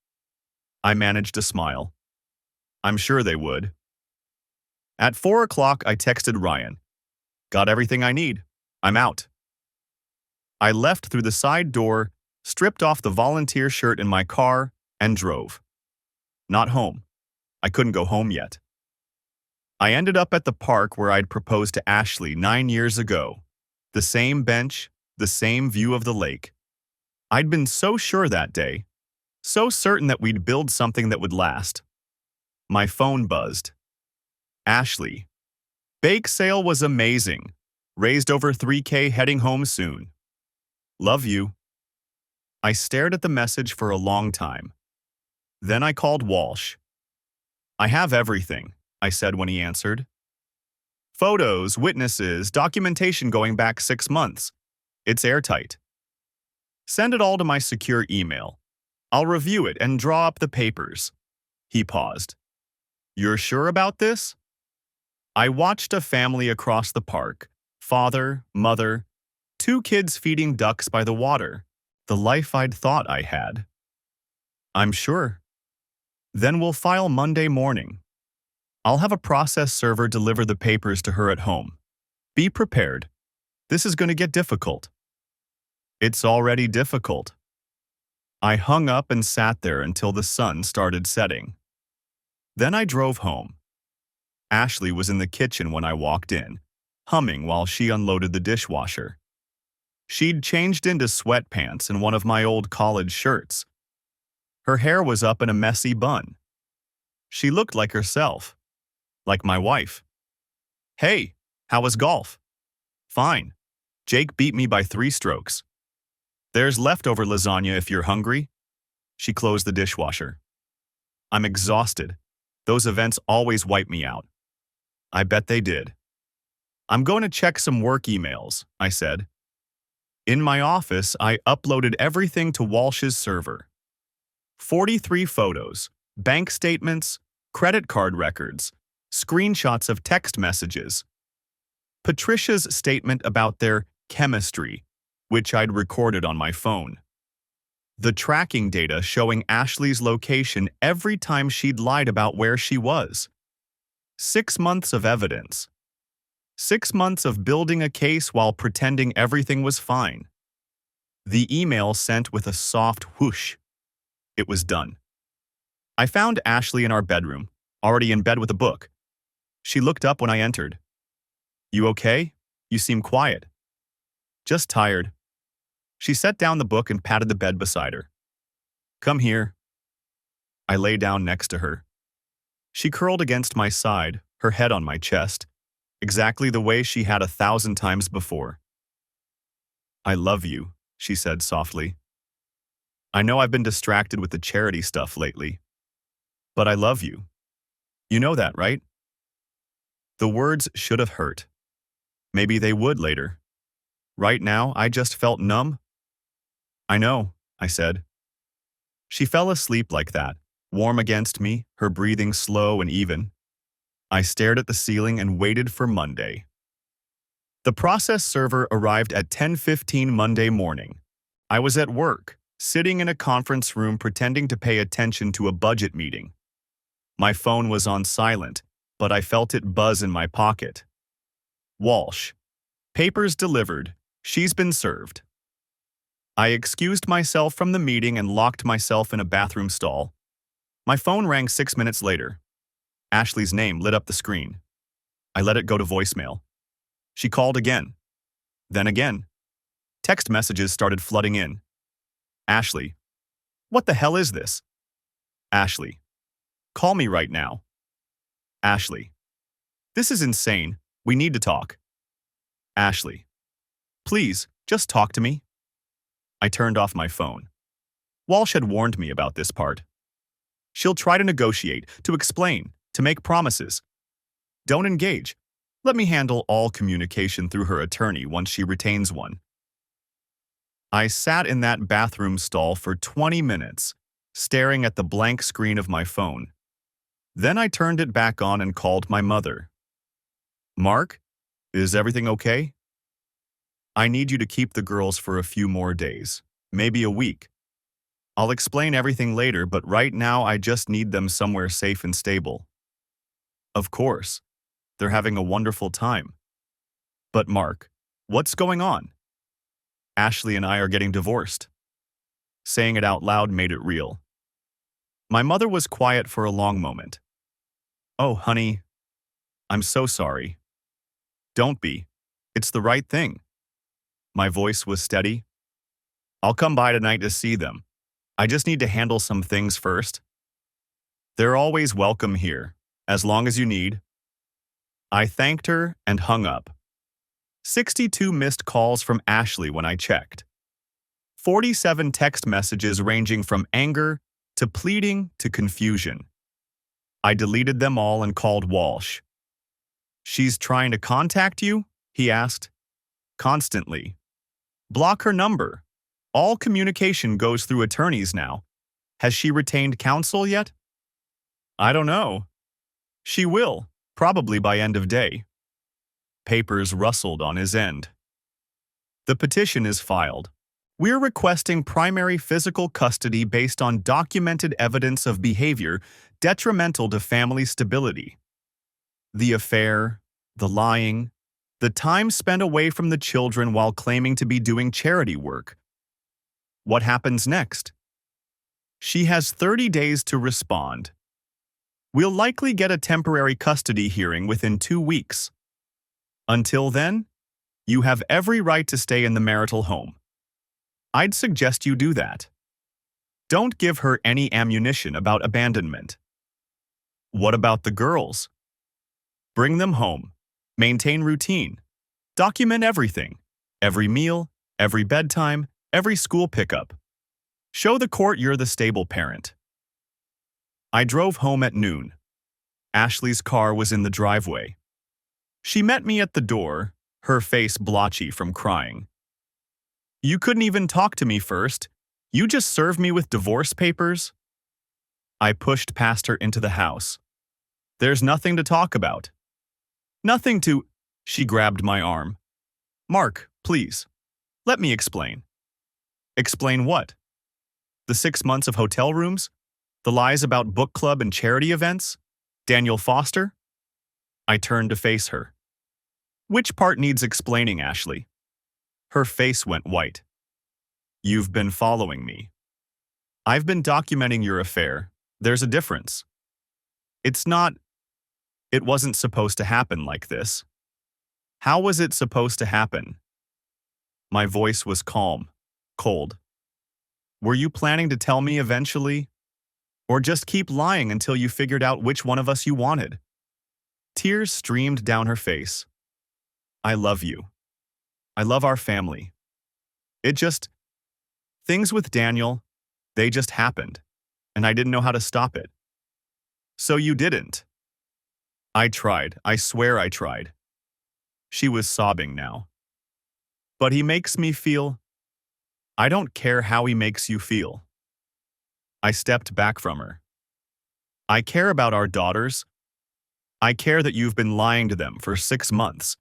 A: I managed a smile. "I'm sure they would." At 4 o'clock, I texted Ryan. "Got everything I need. I'm out." I left through the side door, stripped off the volunteer shirt in my car, and drove. Not home. I couldn't go home yet. I ended up at the park where I'd proposed to Ashley 9 years ago. The same bench, the same view of the lake. I'd been so sure that day, so certain that we'd build something that would last. My phone buzzed. "Ashley. Bake sale was amazing. Raised over $3K heading home soon. Love you." I stared at the message for a long time. Then I called Walsh. "I have everything," I said when he answered. "Photos, witnesses, documentation going back 6 months. It's airtight. Send it all to my secure email. I'll review it and draw up the papers." He paused. "You're sure about this?" I watched a family across the park. Father, mother, 2 kids feeding ducks by the water. The life I'd thought I had. "I'm sure." "Then we'll file Monday morning. I'll have a process server deliver the papers to her at home. Be prepared. This is going to get difficult." "It's already difficult." I hung up and sat there until the sun started setting. Then I drove home. Ashley was in the kitchen when I walked in, humming while she unloaded the dishwasher. She'd changed into sweatpants and one of my old college shirts. Her hair was up in a messy bun. She looked like herself, like my wife. "Hey, how was golf?" "Fine. Jake beat me by 3 strokes. There's leftover lasagna if you're hungry." She closed the dishwasher. "I'm exhausted. Those events always wipe me out. I bet they did. I'm going to check some work emails, I said. In my office, I uploaded everything to Walsh's server. 43 photos, bank statements, credit card records, screenshots of text messages. Patricia's statement about their chemistry, which I'd recorded on my phone. The tracking data showing Ashley's location every time she'd lied about where she was. 6 months of evidence. 6 months of building a case while pretending everything was fine. The email sent with a soft whoosh. It was done. I found Ashley in our bedroom, already in bed with a book. She looked up when I entered. "You okay? You seem quiet." "Just tired." She set down the book and patted the bed beside her. "Come here." I lay down next to her. She curled against my side, her head on my chest, exactly the way she had 1,000 times before. "I love you," she said softly. "I know I've been distracted with the charity stuff lately, but I love you. You know that, right?" The words should have hurt. Maybe they would later. Right now, I just felt numb. "I know," I said. She fell asleep like that, warm against me, her breathing slow and even. I stared at the ceiling and waited for Monday. The process server arrived at 10:15 Monday morning. I was at work, sitting in a conference room pretending to pay attention to a budget meeting. My phone was on silent, but I felt it buzz in my pocket. Walsh. "Papers delivered. She's been served." I excused myself from the meeting and locked myself in a bathroom stall. My phone rang 6 minutes later. Ashley's name lit up the screen. I let it go to voicemail. She called again. Then again. Text messages started flooding in. "Ashley. What the hell is this?" "Ashley. Call me right now." "Ashley. This is insane. We need to talk." "Ashley. Please, just talk to me." I turned off my phone. Walsh had warned me about this part. She'll try to negotiate, to explain, to make promises. Don't engage. Let me handle all communication through her attorney once she retains one. I sat in that bathroom stall for 20 minutes, staring at the blank screen of my phone. Then I turned it back on and called my mother. "Mark, is everything okay? I need you to keep the girls for a few more days, maybe a week. I'll explain everything later, but right now I just need them somewhere safe and stable." "Of course. They're having a wonderful time." "But Mark, what's going on?" "Ashley and I are getting divorced." Saying it out loud made it real. My mother was quiet for a long moment. "Oh, honey, I'm so sorry." "Don't be. It's the right thing." My voice was steady. "I'll come by tonight to see them. I just need to handle some things first." "They're always welcome here, as long as you need." I thanked her and hung up. 62 missed calls from Ashley when I checked. 47 text messages ranging from anger to pleading to confusion. I deleted them all and called Walsh. "She's trying to contact you?" he asked. "Constantly." "Block her number. All communication goes through attorneys now. Has she retained counsel yet?" "I don't know." "She will, probably by end of day." Papers rustled on his end. "The petition is filed. We're requesting primary physical custody based on documented evidence of behavior detrimental to family stability. The affair, the lying, the time spent away from the children while claiming to be doing charity work. What happens next?" "She has 30 days to respond. We'll likely get a temporary custody hearing within 2 weeks. Until then, you have every right to stay in the marital home. I'd suggest you do that. Don't give her any ammunition about abandonment." "What about the girls?" "Bring them home. Maintain routine. Document everything. Every meal, every bedtime, every school pickup. Show the court you're the stable parent." I drove home at noon. Ashley's car was in the driveway. She met me at the door, her face blotchy from crying. You couldn't even talk to me first. You just served me with divorce papers? I pushed past her into the house. There's nothing to talk about. Nothing to... She grabbed my arm. Mark, please. Let me explain. Explain what? The 6 months of hotel rooms? The lies about book club and charity events? Daniel Foster? I turned to face her. Which part needs explaining, Ashley? Her face went white. You've been following me. I've been documenting your affair. There's a difference. It wasn't supposed to happen like this. How was it supposed to happen? My voice was calm, cold. Were you planning to tell me eventually? Or just keep lying until you figured out which one of us you wanted? Tears streamed down her face. I love you. I love our family. Things with Daniel, they just happened, and I didn't know how to stop it. So you didn't. I tried. I swear I tried. She was sobbing now. But he makes me feel... I don't care how he makes you feel. I stepped back from her. I care about our daughters. I care that you've been lying to them for 6 months,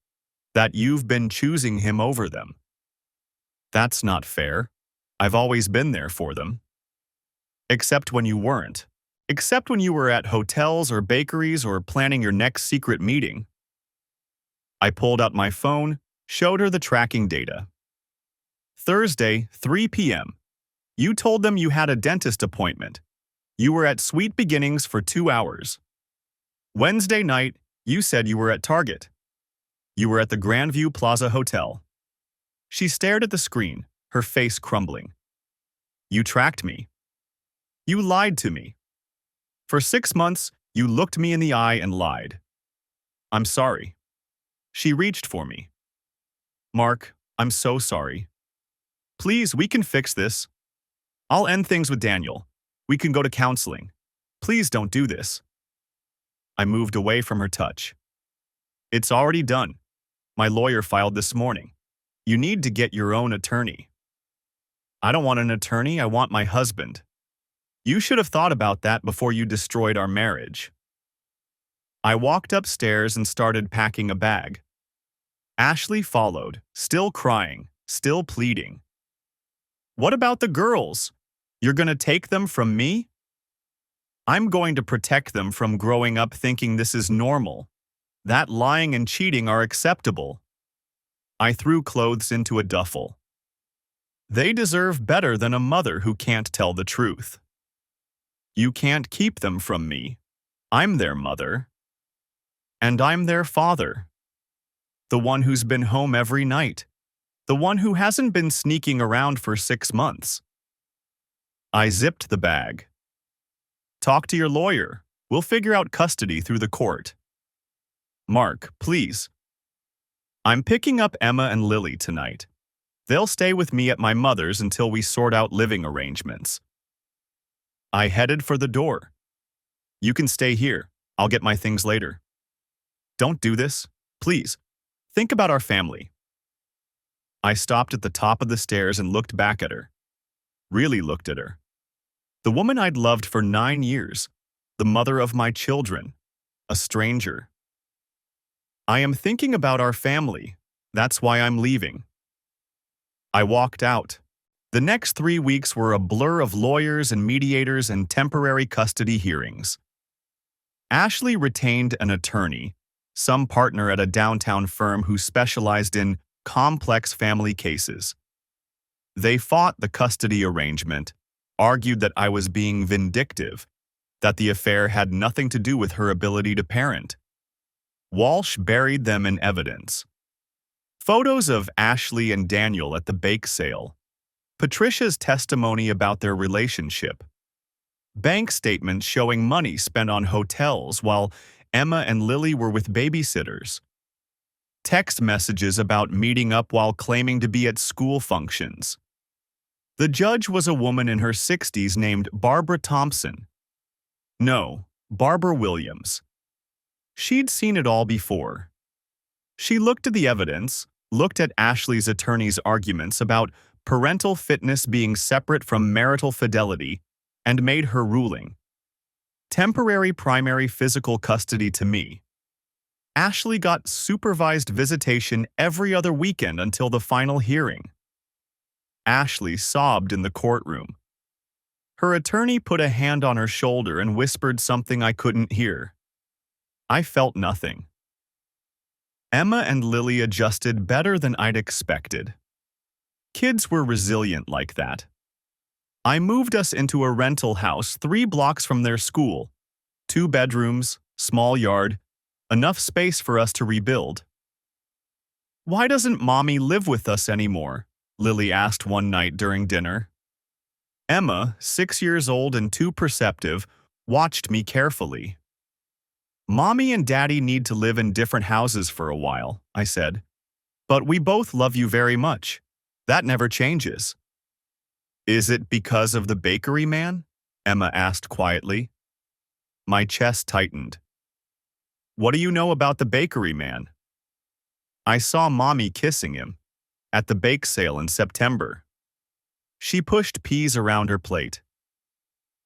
A: that you've been choosing him over them. That's not fair. I've always been there for them. Except when you weren't. Except when you were at hotels or bakeries or planning your next secret meeting. I pulled out my phone, showed her the tracking data. Thursday, 3 p.m. You told them you had a dentist appointment. You were at Sweet Beginnings for 2 hours. Wednesday night, you said you were at Target. You were at the Grandview Plaza Hotel. She stared at the screen, her face crumbling. You tracked me. You lied to me. For 6 months, you looked me in the eye and lied. I'm sorry. She reached for me. Mark, I'm so sorry. Please, we can fix this. I'll end things with Daniel. We can go to counseling. Please don't do this. I moved away from her touch. It's already done. My lawyer filed this morning. You need to get your own attorney. I don't want an attorney, I want my husband. You should have thought about that before you destroyed our marriage. I walked upstairs and started packing a bag. Ashley followed, still crying, still pleading. What about the girls? You're going to take them from me? I'm going to protect them from growing up thinking this is normal, that lying and cheating are acceptable. I threw clothes into a duffel. They deserve better than a mother who can't tell the truth. You can't keep them from me. I'm their mother. And I'm their father. The one who's been home every night. The one who hasn't been sneaking around for 6 months. I zipped the bag. Talk to your lawyer. We'll figure out custody through the court. Mark, please. I'm picking up Emma and Lily tonight. They'll stay with me at my mother's until we sort out living arrangements. I headed for the door. You can stay here. I'll get my things later. Don't do this, please. Think about our family. I stopped at the top of the stairs and looked back at her. Really looked at her. The woman I'd loved for 9 years, the mother of my children, a stranger. I am thinking about our family. That's why I'm leaving. I walked out. The next 3 weeks were a blur of lawyers and mediators and temporary custody hearings. Ashley retained an attorney, some partner at a downtown firm who specialized in complex family cases. They fought the custody arrangement, argued that I was being vindictive, that the affair had nothing to do with her ability to parent. Walsh buried them in evidence. Photos of Ashley and Daniel at the bake sale. Patricia's testimony about their relationship. Bank statements showing money spent on hotels while Emma and Lily were with babysitters. Text messages about meeting up while claiming to be at school functions. The judge was a woman in her 60s named Barbara Thompson. No, Barbara Williams. She'd seen it all before. She looked at the evidence, looked at Ashley's attorney's arguments about parental fitness being separate from marital fidelity, and made her ruling. Temporary primary physical custody to me. Ashley got supervised visitation every other weekend until the final hearing. Ashley sobbed in the courtroom. Her attorney put a hand on her shoulder and whispered something I couldn't hear. I felt nothing. Emma and Lily adjusted better than I'd expected. Kids were resilient like that. I moved us into a rental house 3 blocks from their school. 2 bedrooms, small yard, enough space for us to rebuild. "Why doesn't Mommy live with us anymore?" Lily asked one night during dinner. Emma, 6 years old and too perceptive, watched me carefully. "Mommy and Daddy need to live in different houses for a while," I said. "But we both love you very much. That never changes." "Is it because of the bakery man?" Emma asked quietly. My chest tightened. "What do you know about the bakery man?" "I saw Mommy kissing him at the bake sale in September." She pushed peas around her plate.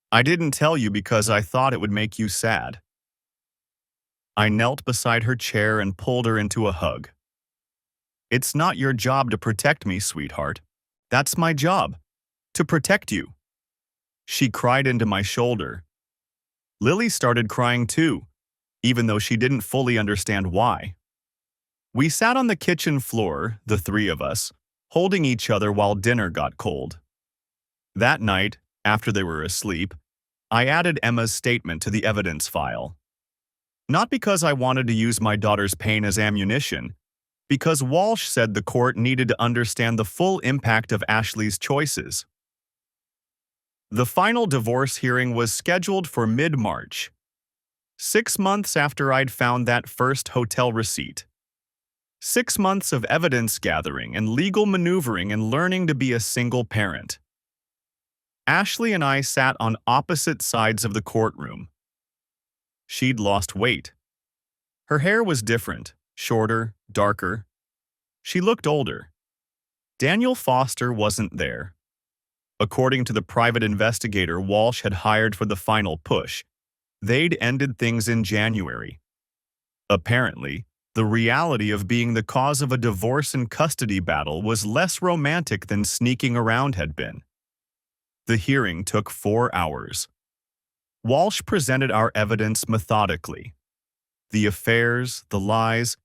A: "I didn't tell you because I thought it would make you sad." I knelt beside her chair and pulled her into a hug. "It's not your job to protect me, sweetheart. That's my job, to protect you." She cried into my shoulder. Lily started crying too, even though she didn't fully understand why. We sat on the kitchen floor, the 3 of us, holding each other while dinner got cold. That night, after they were asleep, I added Emma's statement to the evidence file. Not because I wanted to use my daughter's pain as ammunition, because Walsh said the court needed to understand the full impact of Ashley's choices. The final divorce hearing was scheduled for mid-March, 6 months after I'd found that first hotel receipt. 6 months of evidence gathering and legal maneuvering and learning to be a single parent. Ashley and I sat on opposite sides of the courtroom. She'd lost weight. Her hair was different, shorter, darker. She looked older. Daniel Foster wasn't there. According to the private investigator Walsh had hired for the final push, they'd ended things in January. Apparently, the reality of being the cause of a divorce and custody battle was less romantic than sneaking around had been. The hearing took 4 hours. Walsh presented our evidence methodically. The affairs, the lies,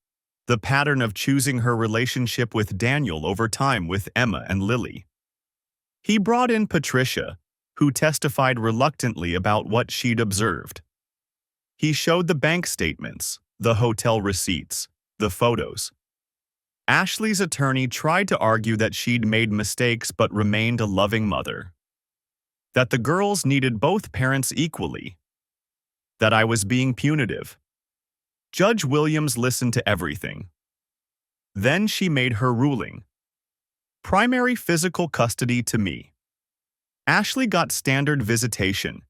A: the pattern of choosing her relationship with Daniel over time with Emma and Lily. He brought in Patricia, who testified reluctantly about what she'd observed. He showed the bank statements, the hotel receipts, the photos. Ashley's attorney tried to argue that she'd made mistakes but remained a loving mother. That the girls needed both parents equally. That I was being punitive. Judge Williams listened to everything. Then she made her ruling. Primary physical custody to me. Ashley got standard visitation.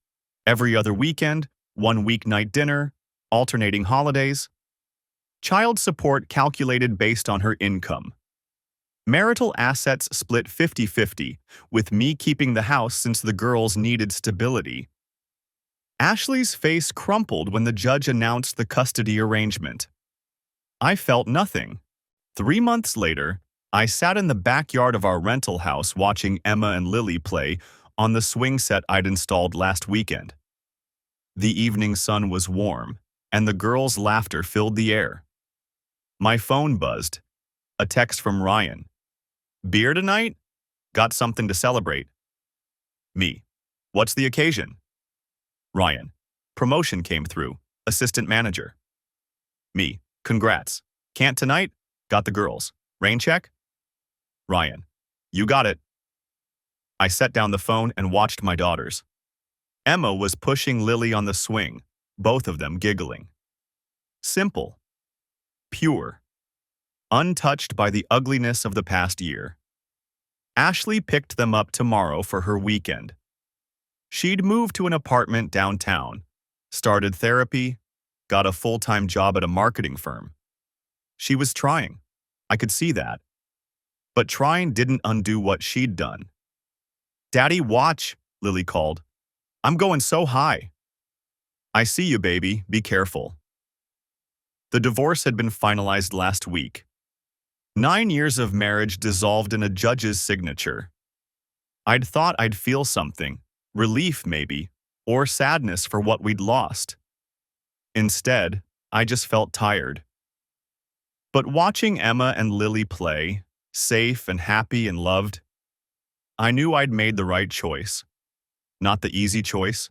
A: Every other weekend, 1 weeknight dinner, alternating holidays. Child support calculated based on her income. Marital assets split 50-50, with me keeping the house since the girls needed stability. Ashley's face crumpled when the judge announced the custody arrangement. I felt nothing. 3 months later, I sat in the backyard of our rental house watching Emma and Lily play on the swing set I'd installed last weekend. The evening sun was warm, and the girls' laughter filled the air. My phone buzzed. A text from Ryan. "Beer tonight? Got something to celebrate." Me. "What's the occasion?" Ryan. "Promotion came through. Assistant manager." Me. "Congrats. Can't tonight? Got the girls. Rain check?" Ryan. "You got it." I set down the phone and watched my daughters. Emma was pushing Lily on the swing, both of them giggling. Simple. Pure. Untouched by the ugliness of the past year. Ashley picked them up tomorrow for her weekend. She'd moved to an apartment downtown, started therapy, got a full-time job at a marketing firm. She was trying. I could see that. But trying didn't undo what she'd done. "Daddy, watch," Lily called. "I'm going so high." "I see you, baby. Be careful." The divorce had been finalized last week. 9 years of marriage dissolved in a judge's signature. I'd thought I'd feel something, relief maybe, or sadness for what we'd lost. Instead, I just felt tired. But watching Emma and Lily play, safe and happy and loved, I knew I'd made the right choice. Not the easy choice.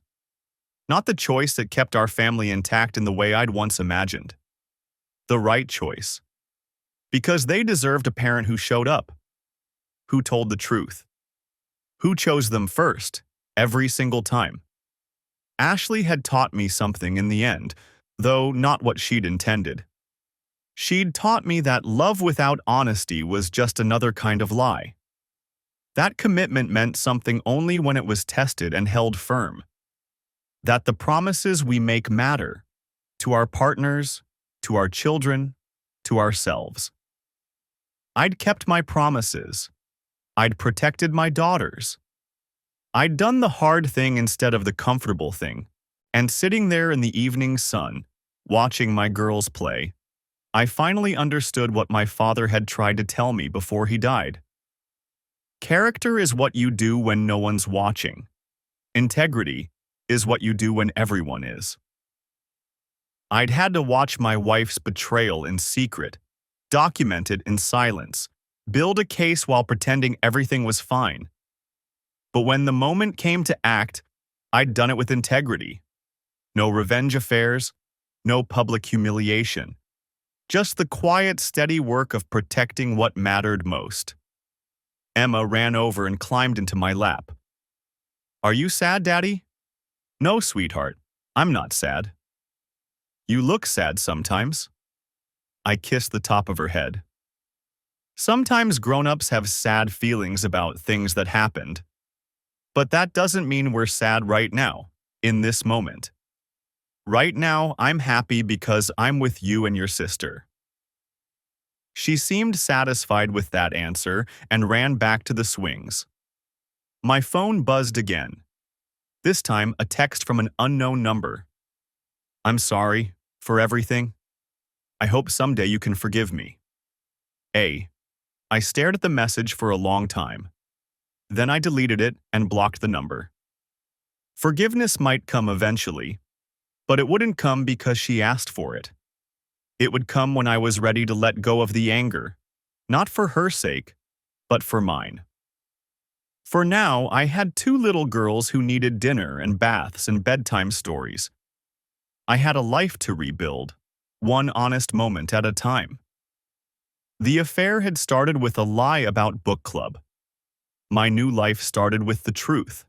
A: Not the choice that kept our family intact in the way I'd once imagined. The right choice. Because they deserved a parent who showed up, who told the truth, who chose them first, every single time. Ashley had taught me something in the end, though not what she'd intended. She'd taught me that love without honesty was just another kind of lie. That commitment meant something only when it was tested and held firm. That the promises we make matter, to our partners, to our children, to ourselves. I'd kept my promises. I'd protected my daughters. I'd done the hard thing instead of the comfortable thing, and sitting there in the evening sun, watching my girls play, I finally understood what my father had tried to tell me before he died. Character is what you do when no one's watching. Integrity is what you do when everyone is. I'd had to watch my wife's betrayal in secret, document it in silence, build a case while pretending everything was fine. But when the moment came to act, I'd done it with integrity. No revenge affairs, no public humiliation. Just the quiet, steady work of protecting what mattered most. Emma ran over and climbed into my lap. "Are you sad, Daddy?" "No, sweetheart, I'm not sad." "You look sad sometimes." I kissed the top of her head. Sometimes grown-ups have sad feelings about things that happened. But that doesn't mean we're sad right now, in this moment. Right now, I'm happy because I'm with you and your sister. She seemed satisfied with that answer and ran back to the swings. My phone buzzed again. This time, a text from an unknown number. "I'm sorry for everything. I hope someday you can forgive me. A." I stared at the message for a long time. Then I deleted it and blocked the number. Forgiveness might come eventually, but it wouldn't come because she asked for it. It would come when I was ready to let go of the anger, not for her sake, but for mine. For now, I had 2 little girls who needed dinner and baths and bedtime stories. I had a life to rebuild, one honest moment at a time. The affair had started with a lie about book club. My new life started with the truth.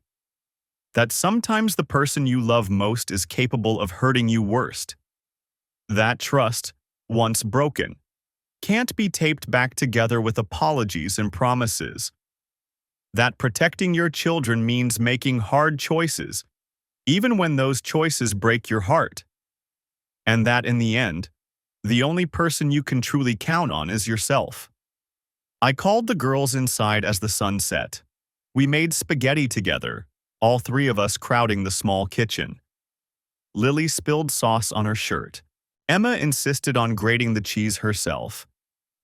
A: That sometimes the person you love most is capable of hurting you worst. That trust, once broken, can't be taped back together with apologies and promises. That protecting your children means making hard choices, even when those choices break your heart. And that in the end, the only person you can truly count on is yourself. I called the girls inside as the sun set. We made spaghetti together, all 3 of us crowding the small kitchen. Lily spilled sauce on her shirt. Emma insisted on grating the cheese herself.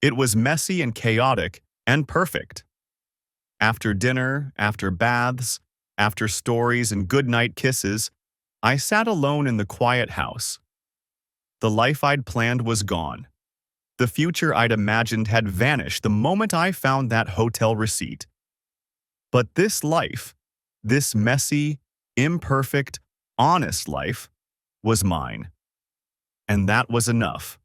A: It was messy and chaotic and perfect. After dinner, after baths, after stories and goodnight kisses, I sat alone in the quiet house. The life I'd planned was gone. The future I'd imagined had vanished the moment I found that hotel receipt. But this life, this messy, imperfect, honest life, was mine. And that was enough.